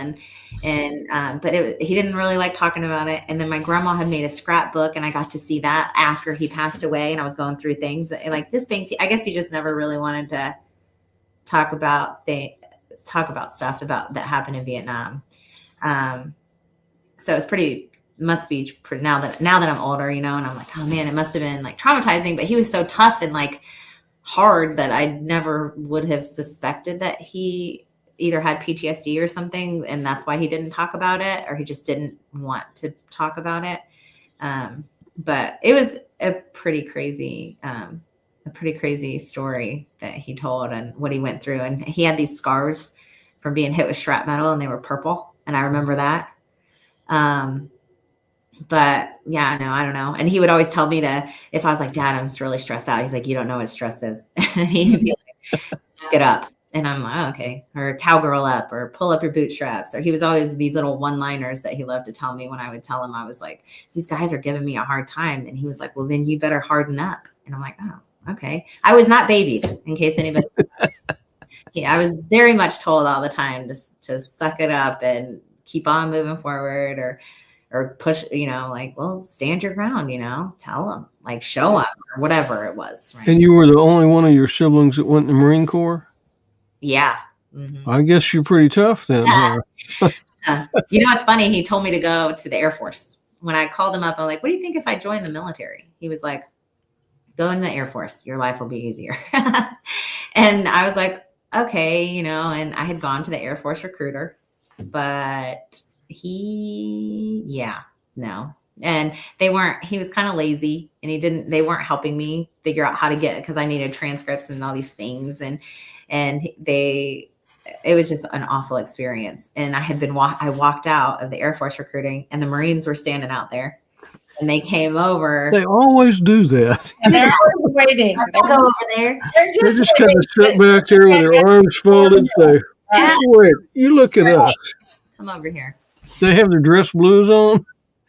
But he didn't really like talking about it. And then my grandma had made a scrapbook, and I got to see that after he passed away. And I was going through things and like this things. I guess he just never really wanted to talk about stuff about that happened in Vietnam. So it's must be pretty, now that I'm older, and I'm like, oh man, it must have been like traumatizing. But he was so tough and like hard that I never would have suspected that he either had PTSD or something, and that's why he didn't talk about it, or he just didn't want to talk about it. But it was a pretty crazy story that he told, and what he went through. And he had these scars from being hit with shrapnel, and they were purple, and I remember that. But yeah, no, I don't know. And he would always tell me if I was like, Dad, I'm really stressed out, he's like, you don't know what stress is. And he'd be like, suck it up. And I'm like, oh, okay. Or cowgirl up, or pull up your bootstraps. Or he was always these little one-liners that he loved to tell me when I would tell him, I was like, these guys are giving me a hard time. And he was like, well, then you better harden up. And I'm like, oh, okay. I was not babied, in case anybody. Yeah, I was very much told all the time to suck it up and keep on moving forward, or push, like, well, stand your ground, tell them, like, show them, or whatever it was. Right? And you were the only one of your siblings that went in the Marine Corps? Yeah. Mm-hmm. I guess you're pretty tough then. Huh? It's funny. He told me to go to the Air Force. When I called him up, I'm like, what do you think if I join the military? He was like, go in the Air Force. Your life will be easier. And I was like, okay, and I had gone to the Air Force recruiter, but no. And he was kind of lazy, and they weren't helping me figure out how to get, because I needed transcripts and all these things. And it was just an awful experience. And I walked out of the Air Force recruiting, and the Marines were standing out there, and they came over. They always do that. And they're always waiting. They'll go over there. They just kind of sit back there with their arms folded. Say, just wait, you look at us. Come over here. They have their dress blues on.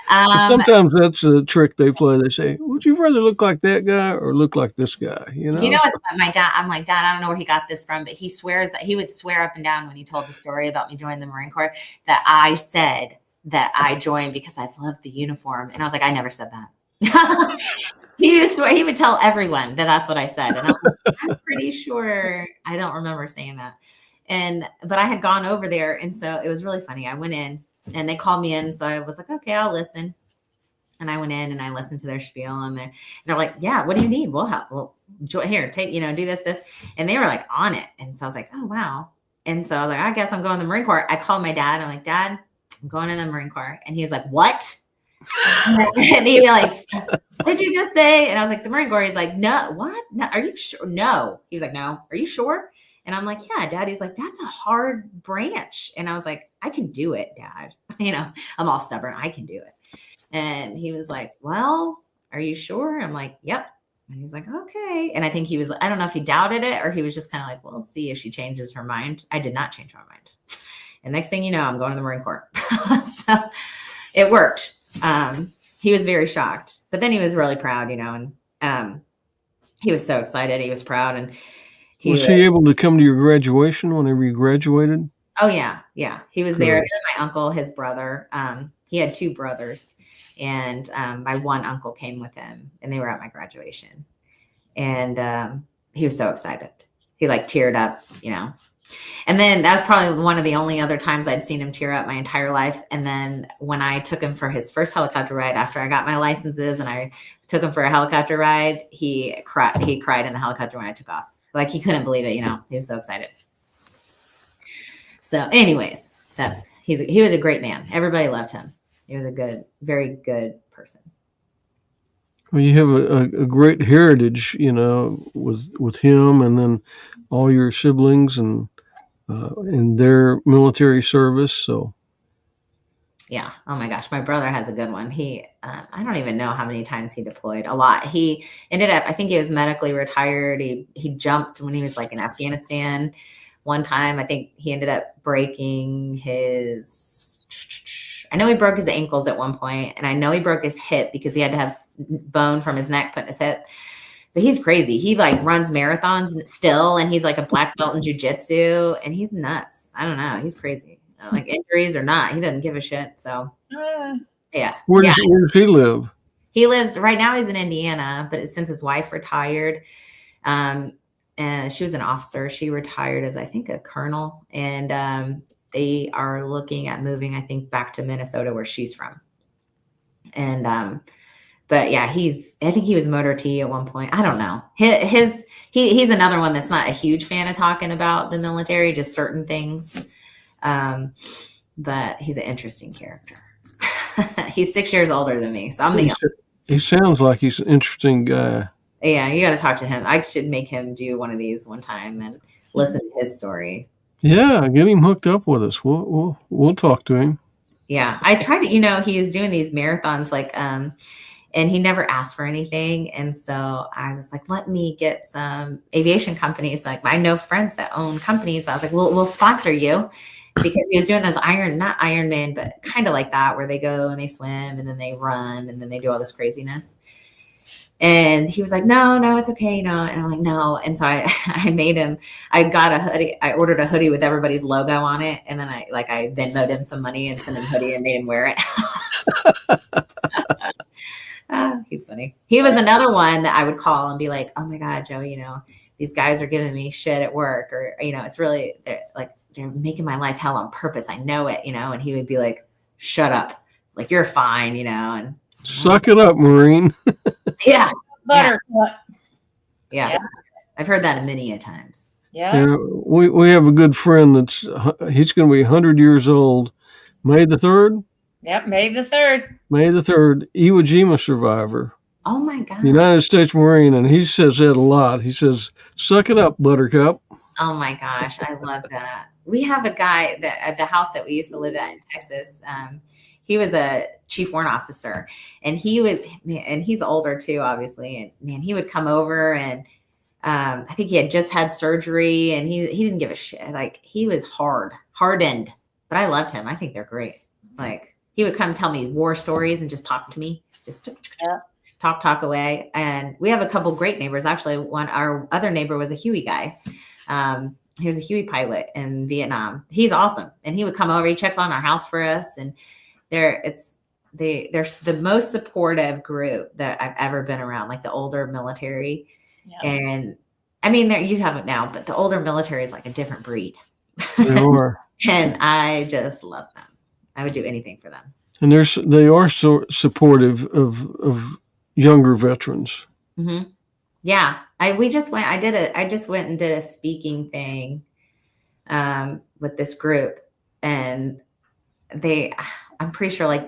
Sometimes that's a trick they play. They say, would you rather look like that guy or look like this guy? It's my dad. I'm like, Dad, I don't know where he got this from, but he swears that he would swear up and down when he told the story about me joining the Marine Corps that I said that I joined because I loved the uniform. And I was like, I never said that. He would tell everyone that that's what I said. And I'm pretty sure I don't remember saying that. But I had gone over there. And so it was really funny. I went in, and they called me in. So I was like, okay, I'll listen. And I went in and I listened to their spiel, and they're like, yeah, what do you need? We'll help. Well, here, take, do this. And they were like on it. And so I was like, oh, wow. And so I was like, I guess I'm going to the Marine Corps. I called my dad. I'm like, Dad, I'm going in the Marine Corps. And he was like, what? And he'd be like, what did you just say? And I was like, the Marine Corps. He's like, no, what? No, are you sure? No. He was like, no. Are you sure? And I'm like, yeah, Dad. He's like, that's a hard branch. And I was like, I can do it, Dad. I'm all stubborn. I can do it. And he was like, well, are you sure? I'm like, yep. And he was like, okay. And I think I don't know if he doubted it, or he was just kind of like, we'll see if she changes her mind. I did not change my mind. And next thing you know, I'm going to the Marine Corps. So it worked. He was very shocked, but then he was really proud, and he was so excited. He was proud. And was he able to come to your graduation whenever you graduated? Oh yeah. Yeah. He was there. And my uncle, his brother, he had 2 brothers, and my one uncle came with him, and they were at my graduation. And he was so excited. He like teared up, And then that was probably one of the only other times I'd seen him tear up my entire life. And then when I took him for his first helicopter ride after I got my licenses, and I took him for a helicopter ride, he cried in the helicopter when I took off. Like he couldn't believe it, He was so excited. So anyways, he was a great man. Everybody loved him. He was a very good person. Well, you have a great heritage, with him, and then all your siblings and in their military service. So, yeah. Oh my gosh, my brother has a good one. I don't even know how many times he deployed. A lot. He ended up, I think he was medically retired. He jumped when he was like in Afghanistan. One time, I think he ended up breaking I know he broke his ankles at one point, and I know he broke his hip because he had to have bone from his neck put in his hip. But he's crazy. He like runs marathons still, and he's like a black belt in jiu-jitsu, and he's nuts. I don't know. He's crazy. Like injuries or not, he doesn't give a shit. So yeah. Where does he live? He lives right now. He's in Indiana, but since his wife retired, and she was an officer, she retired as I think a colonel, and they are looking at moving, I think, back to Minnesota where she's from. And but yeah, I think he was motor T at one point. I don't know. He's another one that's not a huge fan of talking about the military, just certain things. But he's an interesting character. He's 6 years older than me, so I'm the youngest. He sounds like he's an interesting guy. Yeah, you got to talk to him. I should make him do one of these one time and listen to his story. Yeah, get him hooked up with us. We'll talk to him. Yeah, I tried to. He's doing these marathons, and he never asked for anything. And so I was like, let me get some aviation companies. Like I know friends that own companies. I was like, we'll sponsor you, because he was doing those not Ironman, but kind of like that, where they go and they swim and then they run and then they do all this craziness. And he was like, no, it's okay. And I'm like, no. And so I made him, I got a hoodie. I ordered a hoodie with everybody's logo on it. And then I Venmo'd him some money and sent him a hoodie and made him wear it. He's funny. He was another one that I would call and be like, oh my God, Joe, these guys are giving me shit at work, or, it's really, they're making my life hell on purpose. I know it, and he would be like, shut up. Like, you're fine, and suck it up, Marine. Yeah. Buttercup. Yeah. I've heard that many a times. Yeah. We have a good friend he's going to be 100 years old, May the 3rd. Yep, May the 3rd. May the 3rd, Iwo Jima survivor. Oh my God. United States Marine, and he says that a lot. He says, suck it up, Buttercup. Oh my gosh, I love that. We have a guy that at the house that we used to live at in Texas. He was a chief warrant officer, and he's older too, obviously. And man, he would come over, and I think he had just had surgery, and he didn't give a shit. Like, he was hardened, but I loved him. I think they're great. Like, he would come tell me war stories and just talk to me, just talk away. And we have a couple great neighbors. Actually, our other neighbor was a Huey guy. He was a Huey pilot in Vietnam. He's awesome. And he would come over, he checks on our house for us. And they're the most supportive group that I've ever been around, like the older military. Yeah. And I mean, you have it now, but the older military is like a different breed. They are. And I just love them. I would do anything for them. And they are so supportive of younger veterans. Mm-hmm. Yeah. I just went and did a speaking thing with this group, and I'm pretty sure like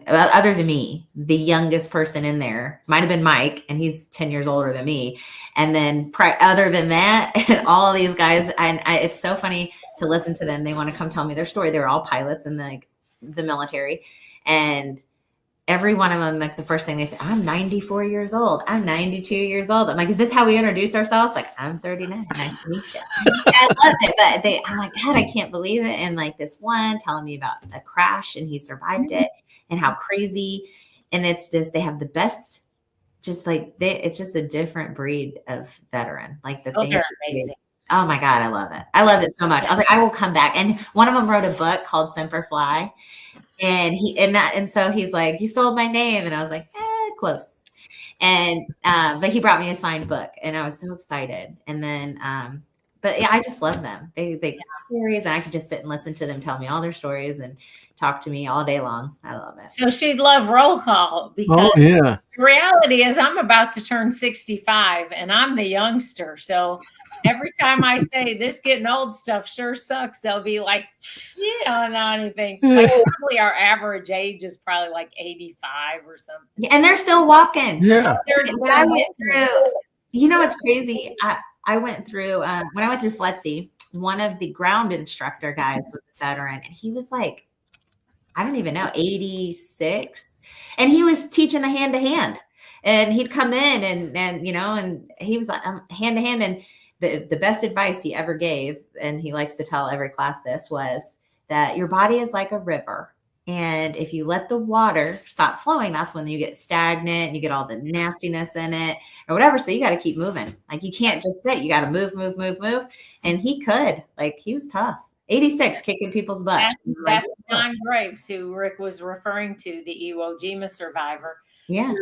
other than me, the youngest person in there might've been Mike, and he's 10 years older than me. And then other than that, and all these guys, and it's so funny to listen to them. They want to come tell me their story. They're all pilots in the military, and every one of them, like the first thing they say, I'm 94 years old. I'm 92 years old. I'm like, is this how we introduce ourselves? Like, I'm 39. Nice to meet you. I love it. But I'm like, God, I can't believe it. And like this one telling me about a crash and he survived it and how crazy. And it's just, they have the best, just like it's just a different breed of veteran. Like the things, Oh my God, I love it. I loved it so much. I was like, I will come back. And one of them wrote a book called Semper Fly. And so he's like, you stole my name. And I was like, close. And but he brought me a signed book and I was so excited. And then but yeah, I just love them. They get stories and I could just sit and listen to them tell me all their stories and talk to me all day long. I love it. So she'd love roll call because Oh yeah. the reality is I'm about to turn 65 and I'm the youngster. So every time I say this getting old stuff sure sucks, they'll be like, you don't know anything. Like probably our average age is probably like 85 or something. Yeah, and they're still walking. Yeah. When I went through, you know, it's crazy. I went through, when I went through FLETC, one of the ground instructor guys was a veteran and he was like, I don't even know, 86. And he was teaching the hand to hand and he'd come in and, you know, and he was like hand to hand. And the best advice he ever gave, and he likes to tell every class this, was that your body is like a river. And if you let the water stop flowing, that's when you get stagnant and you get all the nastiness in it or whatever. So you got to keep moving. Like you can't just sit, you got to move. And he could, like, he was tough. 86 kicking people's butt. That's John Graves, who Rick was referring to, the Iwo Jima survivor. Yeah.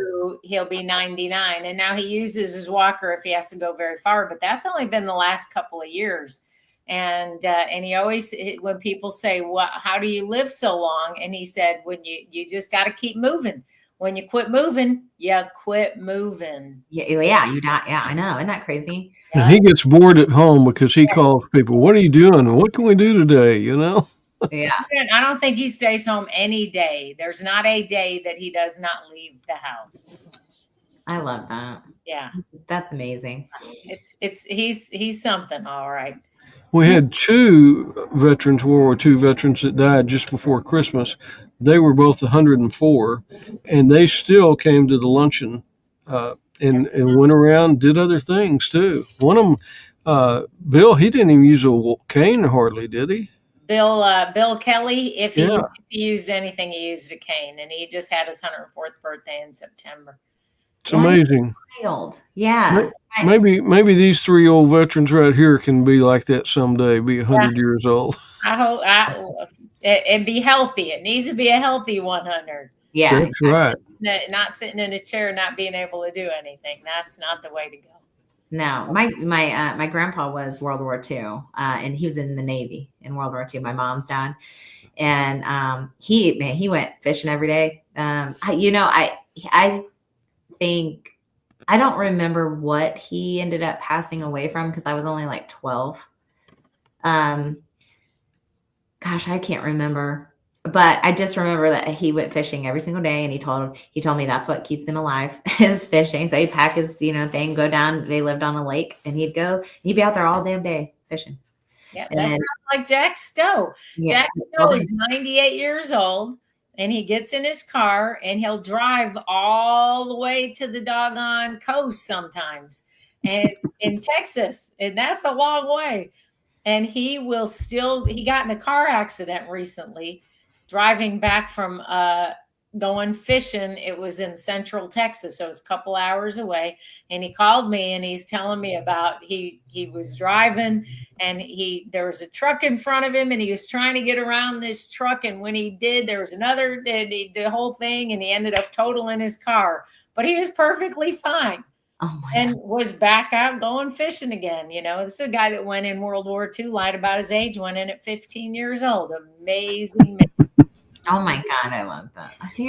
He'll be 99. And now he uses his walker if he has to go very far. But that's only been the last couple of years. And he always, when people say, well, how do you live so long? And he said, when you just got to keep moving. When you quit moving, you quit moving. Yeah, you die. Yeah, I know. Isn't that crazy? And he gets bored at home because he calls people, what are you doing? What can we do today? You know? Yeah. I don't think he stays home any day. There's not a day that he does not leave the house. I love that. Yeah. That's amazing. He's something. All right. We had two veterans, World War II veterans, that died just before Christmas. They were both 104, and they still came to the luncheon and went around, did other things too. One of them, Bill, he didn't even use a cane hardly, did he? Bill Kelly, if he used anything, he used a cane, and he just had his 104th birthday in September. It's amazing. Wild. Yeah. Maybe these three old veterans right here can be like that someday, be 100 years old. I hope and be healthy. It needs to be a healthy 100. Yeah. That's right. Not sitting in a chair, not being able to do anything. That's not the way to go. No, my grandpa was World War II, and he was in the Navy in World War II. My mom's dad, and he went fishing every day. I think I don't remember what he ended up passing away from because I was only like 12. Gosh, I can't remember. But I just remember that he went fishing every single day, and he told me that's what keeps him alive is fishing. So he'd pack his, thing, go down. They lived on a lake, and he'd be out there all damn day fishing. Yeah, that's not like Jack Stowe. Yeah. Jack Stowe is 98 years old, and he gets in his car, and he'll drive all the way to the doggone coast sometimes, and in Texas, and that's a long way. And he got in a car accident recently, driving back from going fishing. It was in central Texas, so it's a couple hours away. And he called me and he's telling me about he was driving and there was a truck in front of him and he was trying to get around this truck. And when he did, there was the whole thing, and he ended up totaling his car. But he was perfectly fine. And was back out going fishing again. This is a guy that went in World War II, lied about his age, went in at 15 years old. Amazing man. Oh my God, I love that. I see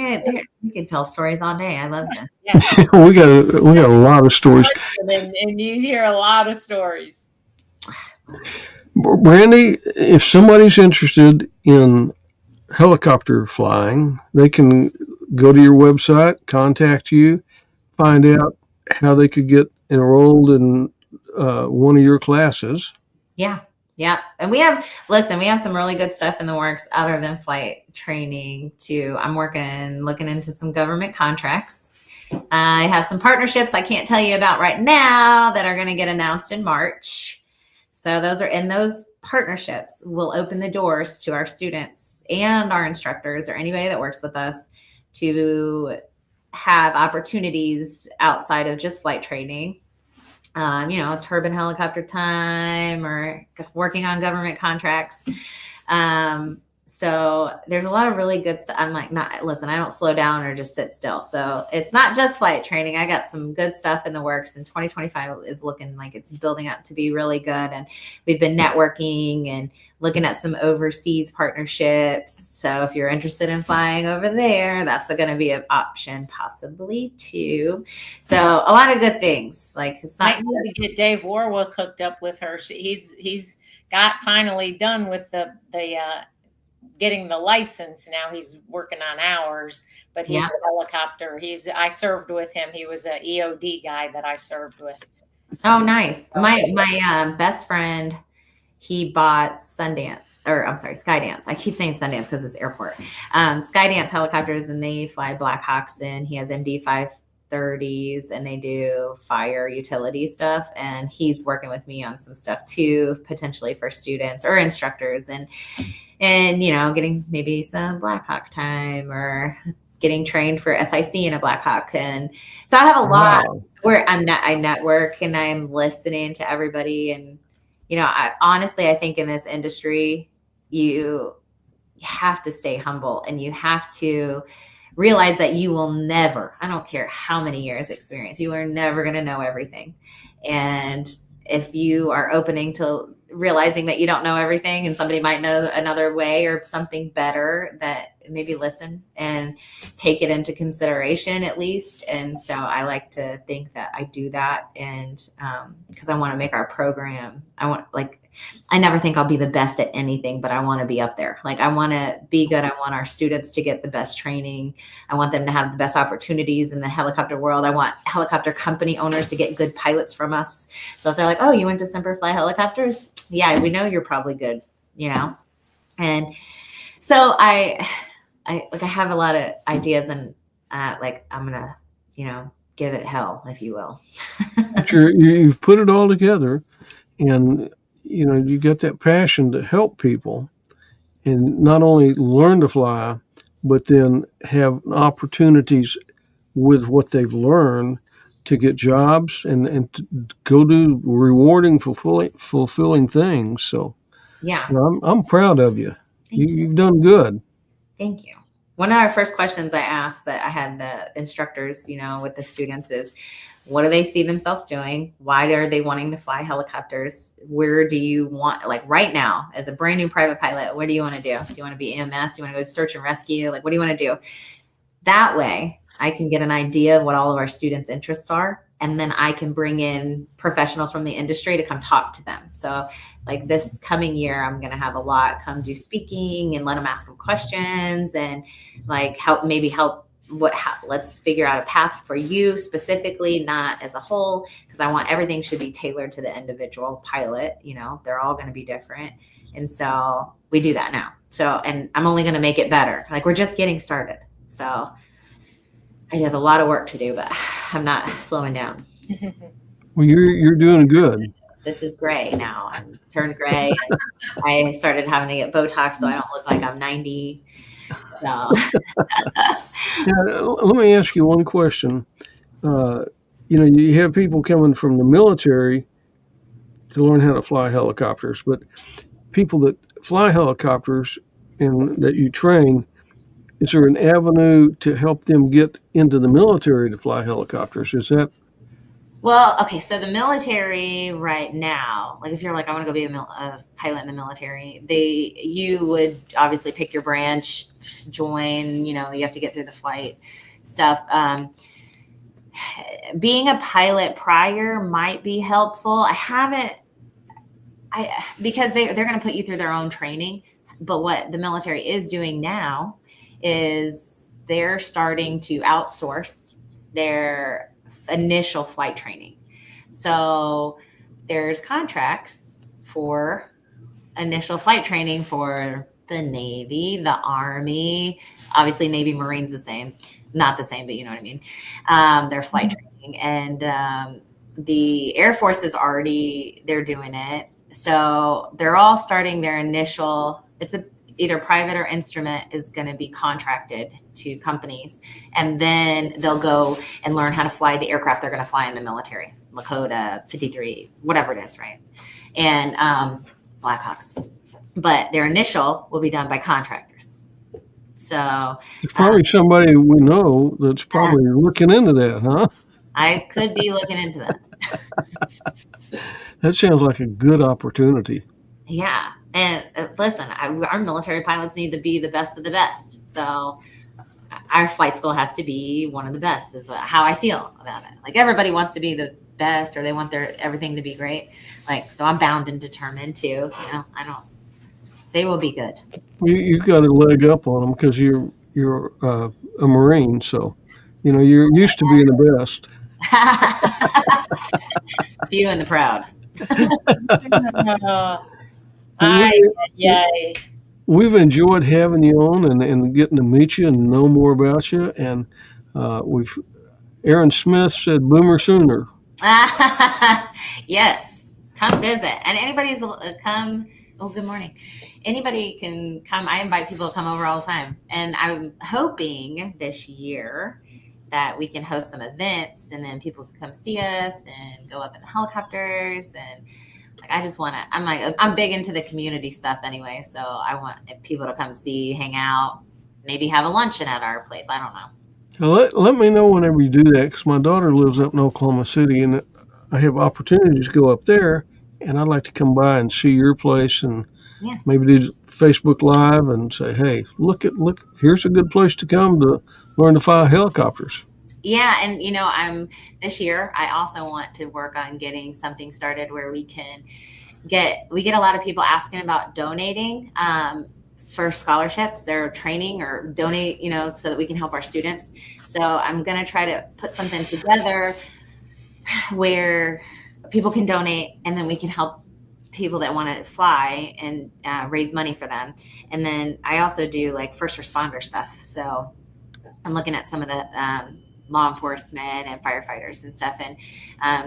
you can tell stories all day. I love this. Yeah. we got a lot of stories. And you hear a lot of stories. Brandi, if somebody's interested in helicopter flying, they can go to your website, contact you, find out how they could get enrolled in one of your classes. Yeah. Yeah. And we have some really good stuff in the works other than flight training too. I'm looking into some government contracts. I have some partnerships I can't tell you about right now that are going to get announced in March. So those partnerships will open the doors to our students and our instructors or anybody that works with us to have opportunities outside of just flight training turbine helicopter time or working on government contracts. So there's a lot of really good stuff. I'm like, listen, I don't slow down or just sit still. So it's not just flight training. I got some good stuff in the works, and 2025 is looking like it's building up to be really good. And we've been networking and looking at some overseas partnerships. So if you're interested in flying over there, that's going to be an option possibly too. So a lot of good things. Like it's not might get Dave Warwick hooked up with her. He's got finally done with the getting the license. Now he's working on hours, but he's a helicopter. I served with him. He was an EOD guy that I served with. Oh, nice. My best friend, he bought Skydance. I keep saying Sundance because it's airport. Skydance helicopters, and they fly Blackhawks, and he has MD 530s, and they do fire utility stuff. And he's working with me on some stuff too, potentially for students or instructors, and getting maybe some Blackhawk time or getting trained for SIC in a Blackhawk. And so I have a lot where I network and I'm listening to everybody. And, I think in this industry, you have to stay humble, and you have to realize that you will never, I don't care how many years experience, you are never going to know everything. And if you are opening to realizing that you don't know everything and somebody might know another way or something better, that maybe listen and take it into consideration at least. And so I like to think that I do that. And because I want to make our program, I never think I'll be the best at anything, but I want to be up there. Like I want to be good. I want our students to get the best training. I want them to have the best opportunities in the helicopter world. I want helicopter company owners to get good pilots from us. So if they're like, oh, you went to Semper Fly Helicopters? Yeah, we know you're probably good, And so I have a lot of ideas, and I'm gonna, give it hell, if you will. Sure, you've put it all together, and you got that passion to help people, and not only learn to fly, but then have opportunities with what they've learned to get jobs and to go do rewarding, fulfilling things. So yeah, I'm proud of you. You've done good. Thank you. One of our first questions I asked that I had the instructors, with the students is, what do they see themselves doing? Why are they wanting to fly helicopters? Where do you want, like right now, as a brand new private pilot, what do you want to do? Do you want to be EMS? Do you want to go search and rescue? Like, what do you want to do? That way I can get an idea of what all of our students' interests are. And then I can bring in professionals from the industry to come talk to them. So like this coming year, I'm going to have a lot come do speaking and let them ask them questions and like let's figure out a path for you specifically, not as a whole, because I want everything should be tailored to the individual pilot. They're all going to be different. And so we do that now. So, and I'm only going to make it better. Like we're just getting started. So I have a lot of work to do, but I'm not slowing down. Well, you're doing good. This is gray now. I'm turned gray. And I started having to get Botox so I don't look like I'm 90. So. Let me ask you one question. You have people coming from the military to learn how to fly helicopters, but people that fly helicopters and that you train, is there an avenue to help them get into the military to fly helicopters? Is that? Well, okay. So the military right now, like if you're like, I want to go be a pilot in the military, you would obviously pick your branch, join, you have to get through the flight stuff. Being a pilot prior might be helpful. Because they're going to put you through their own training. But what the military is doing now is they're starting to outsource their initial flight training. So there's contracts for initial flight training for the Navy, the Army, obviously Navy, Marines the same, not the same, but you know what I mean? Their flight training, and the Air Force is they're doing it. So they're all starting their initial, either private or instrument is going to be contracted to companies. And then they'll go and learn how to fly the aircraft they're going to fly in the military. Lakota 53, whatever it is, right? And Blackhawks. But their initial will be done by contractors. So There's probably somebody we know that's probably looking into that, huh? I could be looking into that. That sounds like a good opportunity. Yeah. And listen, our military pilots need to be the best of the best. So our flight school has to be one of the best, is how I feel about it. Like, everybody wants to be the best, or they want everything to be great. Like, so I'm bound and determined to, they will be good. You got a leg up on them because you're a Marine, so you're used to being the best. Few and the proud. Yay. We've enjoyed having you on and getting to meet you and know more about you. And Aaron Smith said, "Boomer sooner." Yes, come visit. And anybody's come. Oh, good morning. Anybody can come. I invite people to come over all the time. And I'm hoping this year that we can host some events, and then people can come see us and go up in the helicopters. And I just want to, I'm big into the community stuff anyway. So I want people to come see, hang out, maybe have a luncheon at our place. I don't know. Well, let me know whenever you do that, because my daughter lives up in Oklahoma City, and I have opportunities to go up there, and I'd like to come by and see your place and maybe do Facebook Live and say, hey, look, here's a good place to come to learn to fly helicopters. Yeah. And, this year, I also want to work on getting something started where we get a lot of people asking about donating for scholarships. They're training or donate, so that we can help our students. So I'm going to try to put something together where people can donate, and then we can help people that want to fly and raise money for them. And then I also do like first responder stuff. So I'm looking at some of the law enforcement and firefighters and stuff, and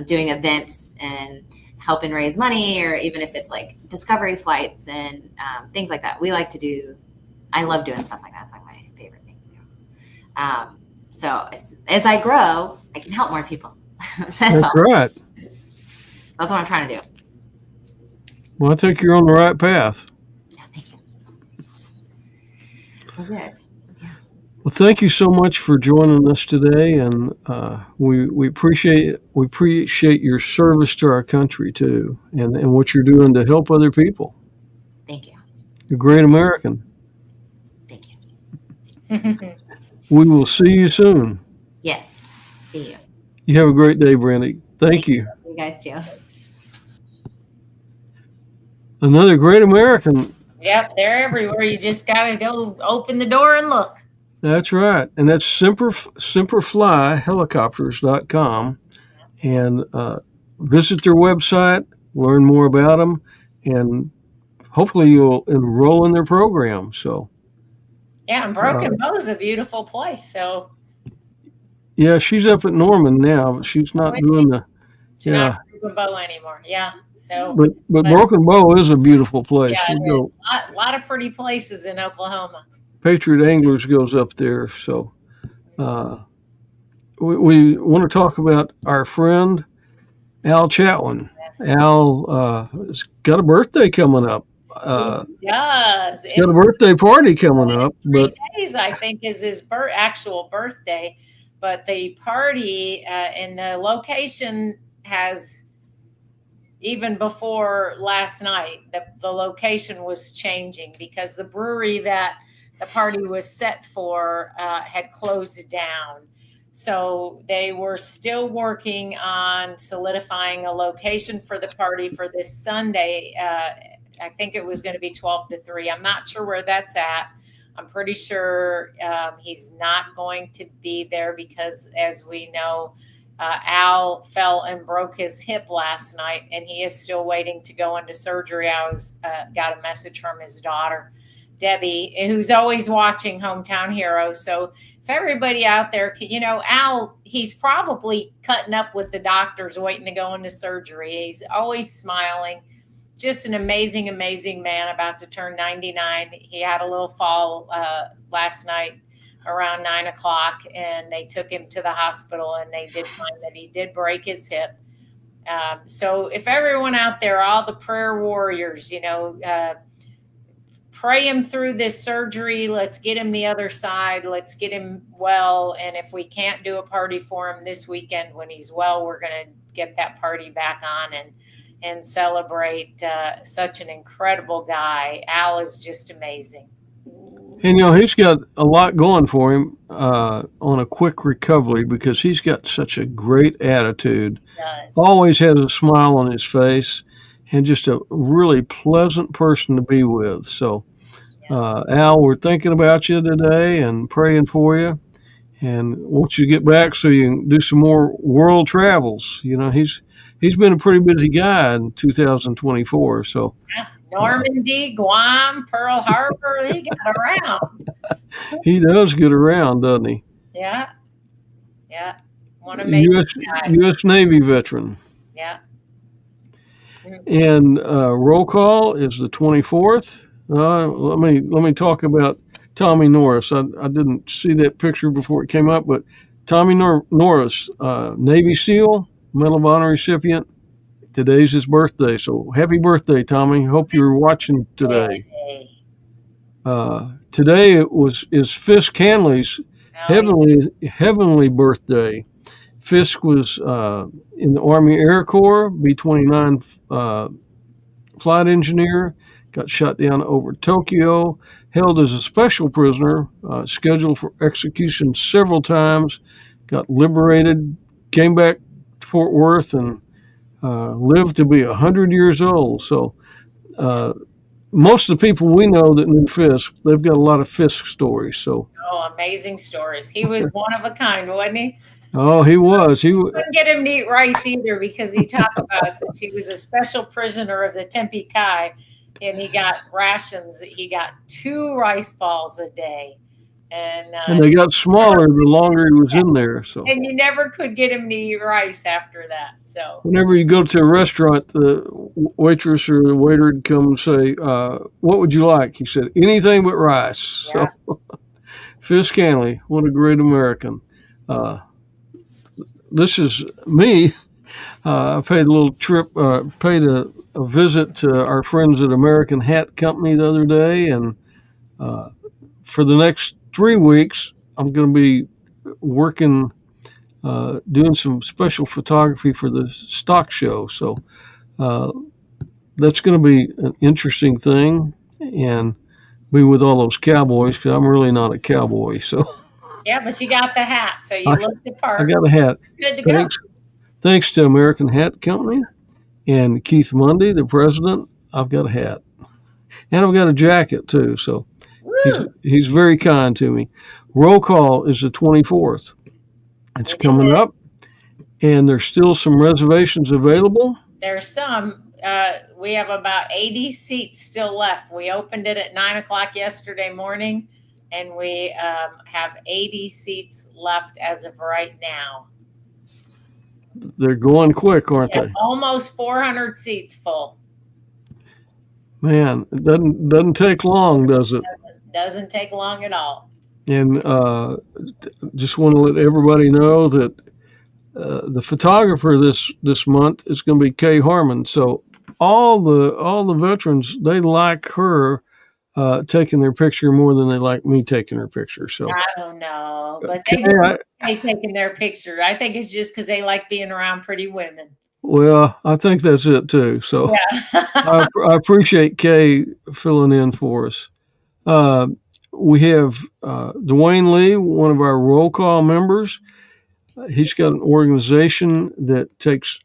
doing events and helping raise money, or even if it's like discovery flights and things like that. I love doing stuff like that. It's like my favorite thing to do. So as I grow, I can help more people. That's right. That's what I'm trying to do. Well, I think you're on the right path. Yeah, thank you. Well, good. Well, thank you so much for joining us today, and we appreciate your service to our country too, and what you're doing to help other people. Thank you. You're a great American. Thank you. We will see you soon. Yes, see you. You have a great day, Brandi. Thank you. You guys too. Another great American. Yep, they're everywhere. You just got to go open the door and look. That's right. And that's semperflyhelicopters.com. And visit their website, learn more about them, and hopefully you'll enroll in their program. So, yeah, and Broken Bow is a beautiful place. So, yeah, she's up at Norman now, but she's not doing the. She's not Broken Bow anymore. Yeah. So, but Broken Bow is a beautiful place. Yeah, it is. A lot of pretty places in Oklahoma. Patriot Anglers goes up there. So, we want to talk about our friend Al Chatwin. Yes. Al has got a birthday coming up. He does. Got a birthday party coming up. 3 days, I think, is his actual birthday. But the party and the location has, even before last night, the location was changing because the brewery that the party was set for had closed down. So they were still working on solidifying a location for the party for this Sunday. I think it was going to be 12 to 3. I'm not sure where that's at. I'm pretty sure he's not going to be there because, as we know, Al fell and broke his hip last night, and he is still waiting to go into surgery. I got a message from his daughter, Debbie, who's always watching Hometown Hero. So if everybody out there, Al, he's probably cutting up with the doctors waiting to go into surgery. He's always smiling. Just an amazing, amazing man, about to turn 99. He had a little fall last night around 9 o'clock, and they took him to the hospital, and they did find that he did break his hip. So if everyone out there, all the prayer warriors, pray him through this surgery. Let's get him the other side. Let's get him well. And if we can't do a party for him this weekend when he's well, we're going to get that party back on and celebrate such an incredible guy. Al is just amazing. And, he's got a lot going for him on a quick recovery because he's got such a great attitude. He does. Always has a smile on his face and just a really pleasant person to be with. So, Al, we're thinking about you today and praying for you. And want you to get back so you can do some more world travels. He's been a pretty busy guy in 2024. So Normandy, Guam, Pearl Harbor, he got around. He does get around, doesn't he? Yeah. One amazing guy. U.S. Navy veteran. Yeah. And roll call is the 24th. Let me talk about Tommy Norris. I didn't see that picture before it came up, but Tommy Norris, Navy SEAL, Medal of Honor recipient. Today's his birthday, so happy birthday, Tommy. Hope you're watching today. Today is Fisk Hanley's heavenly birthday. Fisk was in the Army Air Corps, B-29 flight engineer, got shot down over Tokyo, held as a special prisoner, scheduled for execution several times, got liberated, came back to Fort Worth, and lived to be 100 years old. So most of the people we know that knew Fisk, they've got a lot of Fisk stories. So amazing stories. He was one of a kind, wasn't he? Oh, he was. Couldn't get him to eat rice either because he talked about since he was a special prisoner of the Tempe Kai, and he got rations. He got 2 rice balls a day, and they got smaller the longer he was in there. So and you never could get him to eat rice after that. So whenever you go to a restaurant, the waitress or the waiter would come and say, "What would you like?" He said, "Anything but rice." Yeah. So Fisk Hanley, what a great American. This is me. I paid a little trip, paid a visit to our friends at American Hat Company the other day. And for the next 3 weeks, I'm going to be working, doing some special photography for the stock show. So that's going to be an interesting thing, and be with all those cowboys because I'm really not a cowboy. So. Yeah, but you got the hat, so you look the part. I got a hat. Good to go. Thanks to American Hat Company and Keith Mundy, the president. I've got a hat, and I've got a jacket too. So he's very kind to me. Roll call is the 24th. It's coming up, and there's still some reservations available. There's some. We have about 80 seats still left. We opened it at 9:00 yesterday morning. And we have 80 seats left as of right now. They're going quick, aren't they? Almost 400 seats full. Man, it doesn't take long, does it? Doesn't take long at all. And just want to let everybody know that the photographer this month is going to be Kay Harmon. So all the veterans, they like her taking their picture more than they like me taking her picture. So I don't know, but they taking their picture. I think it's just because they like being around pretty women. Well, I think that's it too. So yeah. I appreciate Kay filling in for us. We have Dwayne Lee, one of our roll call members. He's got an organization that takes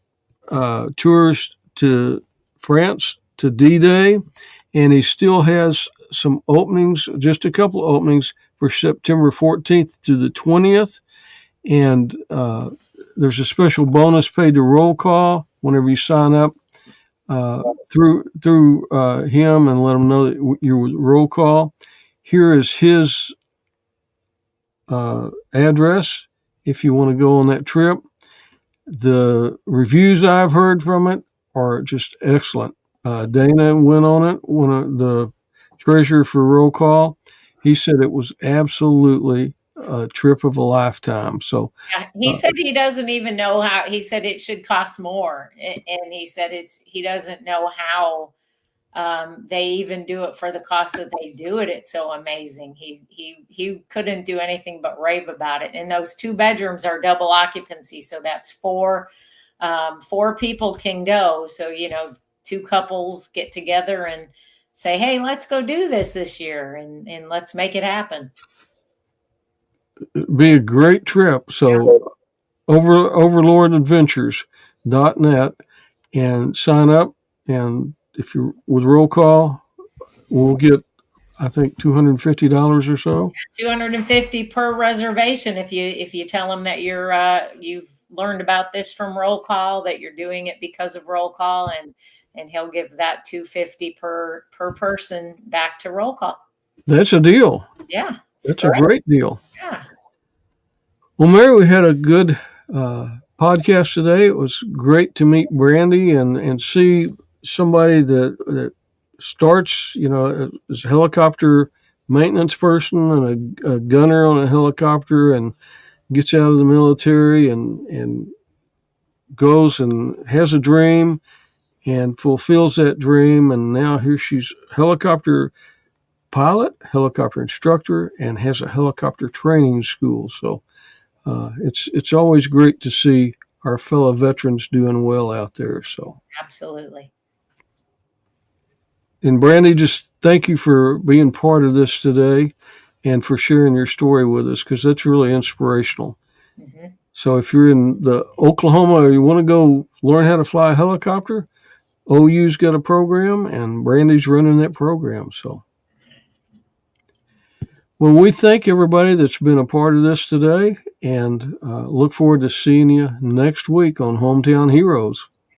tours to France, to D-Day, and he still has some openings, just a couple of openings for September 14th to the 20th. And there's a special bonus paid to roll call whenever you sign up through him and let him know that you're with roll call. Here is his address if you want to go on that trip. The reviews I've heard from it are just excellent. Dana went on it, one of the treasurer for roll call. He said it was absolutely a trip of a lifetime. So Yeah, he said he doesn't even know how. He said it should cost more, and he said he doesn't know how they even do it for the cost that they do it. It's so amazing. He couldn't do anything but rave about it. And those 2 bedrooms are double occupancy, so that's 4 people can go. So 2 couples get together and say, hey, let's go do this year, and let's make it happen. it'd be a great trip. So overlordadventures.net and sign up. And if you're with roll call, we'll get, I think, $250 or so. $250 per reservation if you tell them that you've learned about this from roll call, that you're doing it because of roll call, and he'll give that $250 per person back to roll call. That's a deal. Yeah, that's a great deal. Yeah. Well, Mary, we had a good podcast today. It was great to meet Brandi and see somebody that starts, as a helicopter maintenance person and a gunner on a helicopter, and gets out of the military and goes and has a dream and fulfills that dream. And now here she's a helicopter pilot, helicopter instructor, and has a helicopter training school. So it's always great to see our fellow veterans doing well out there. So absolutely. And Brandi, just thank you for being part of this today and for sharing your story with us, because that's really inspirational. Mm-hmm. So if you're in the Oklahoma or you want to go learn how to fly a helicopter, OU's got a program and Brandi's running that program. So, well, we thank everybody that's been a part of this today, and look forward to seeing you next week on Hometown Heroes.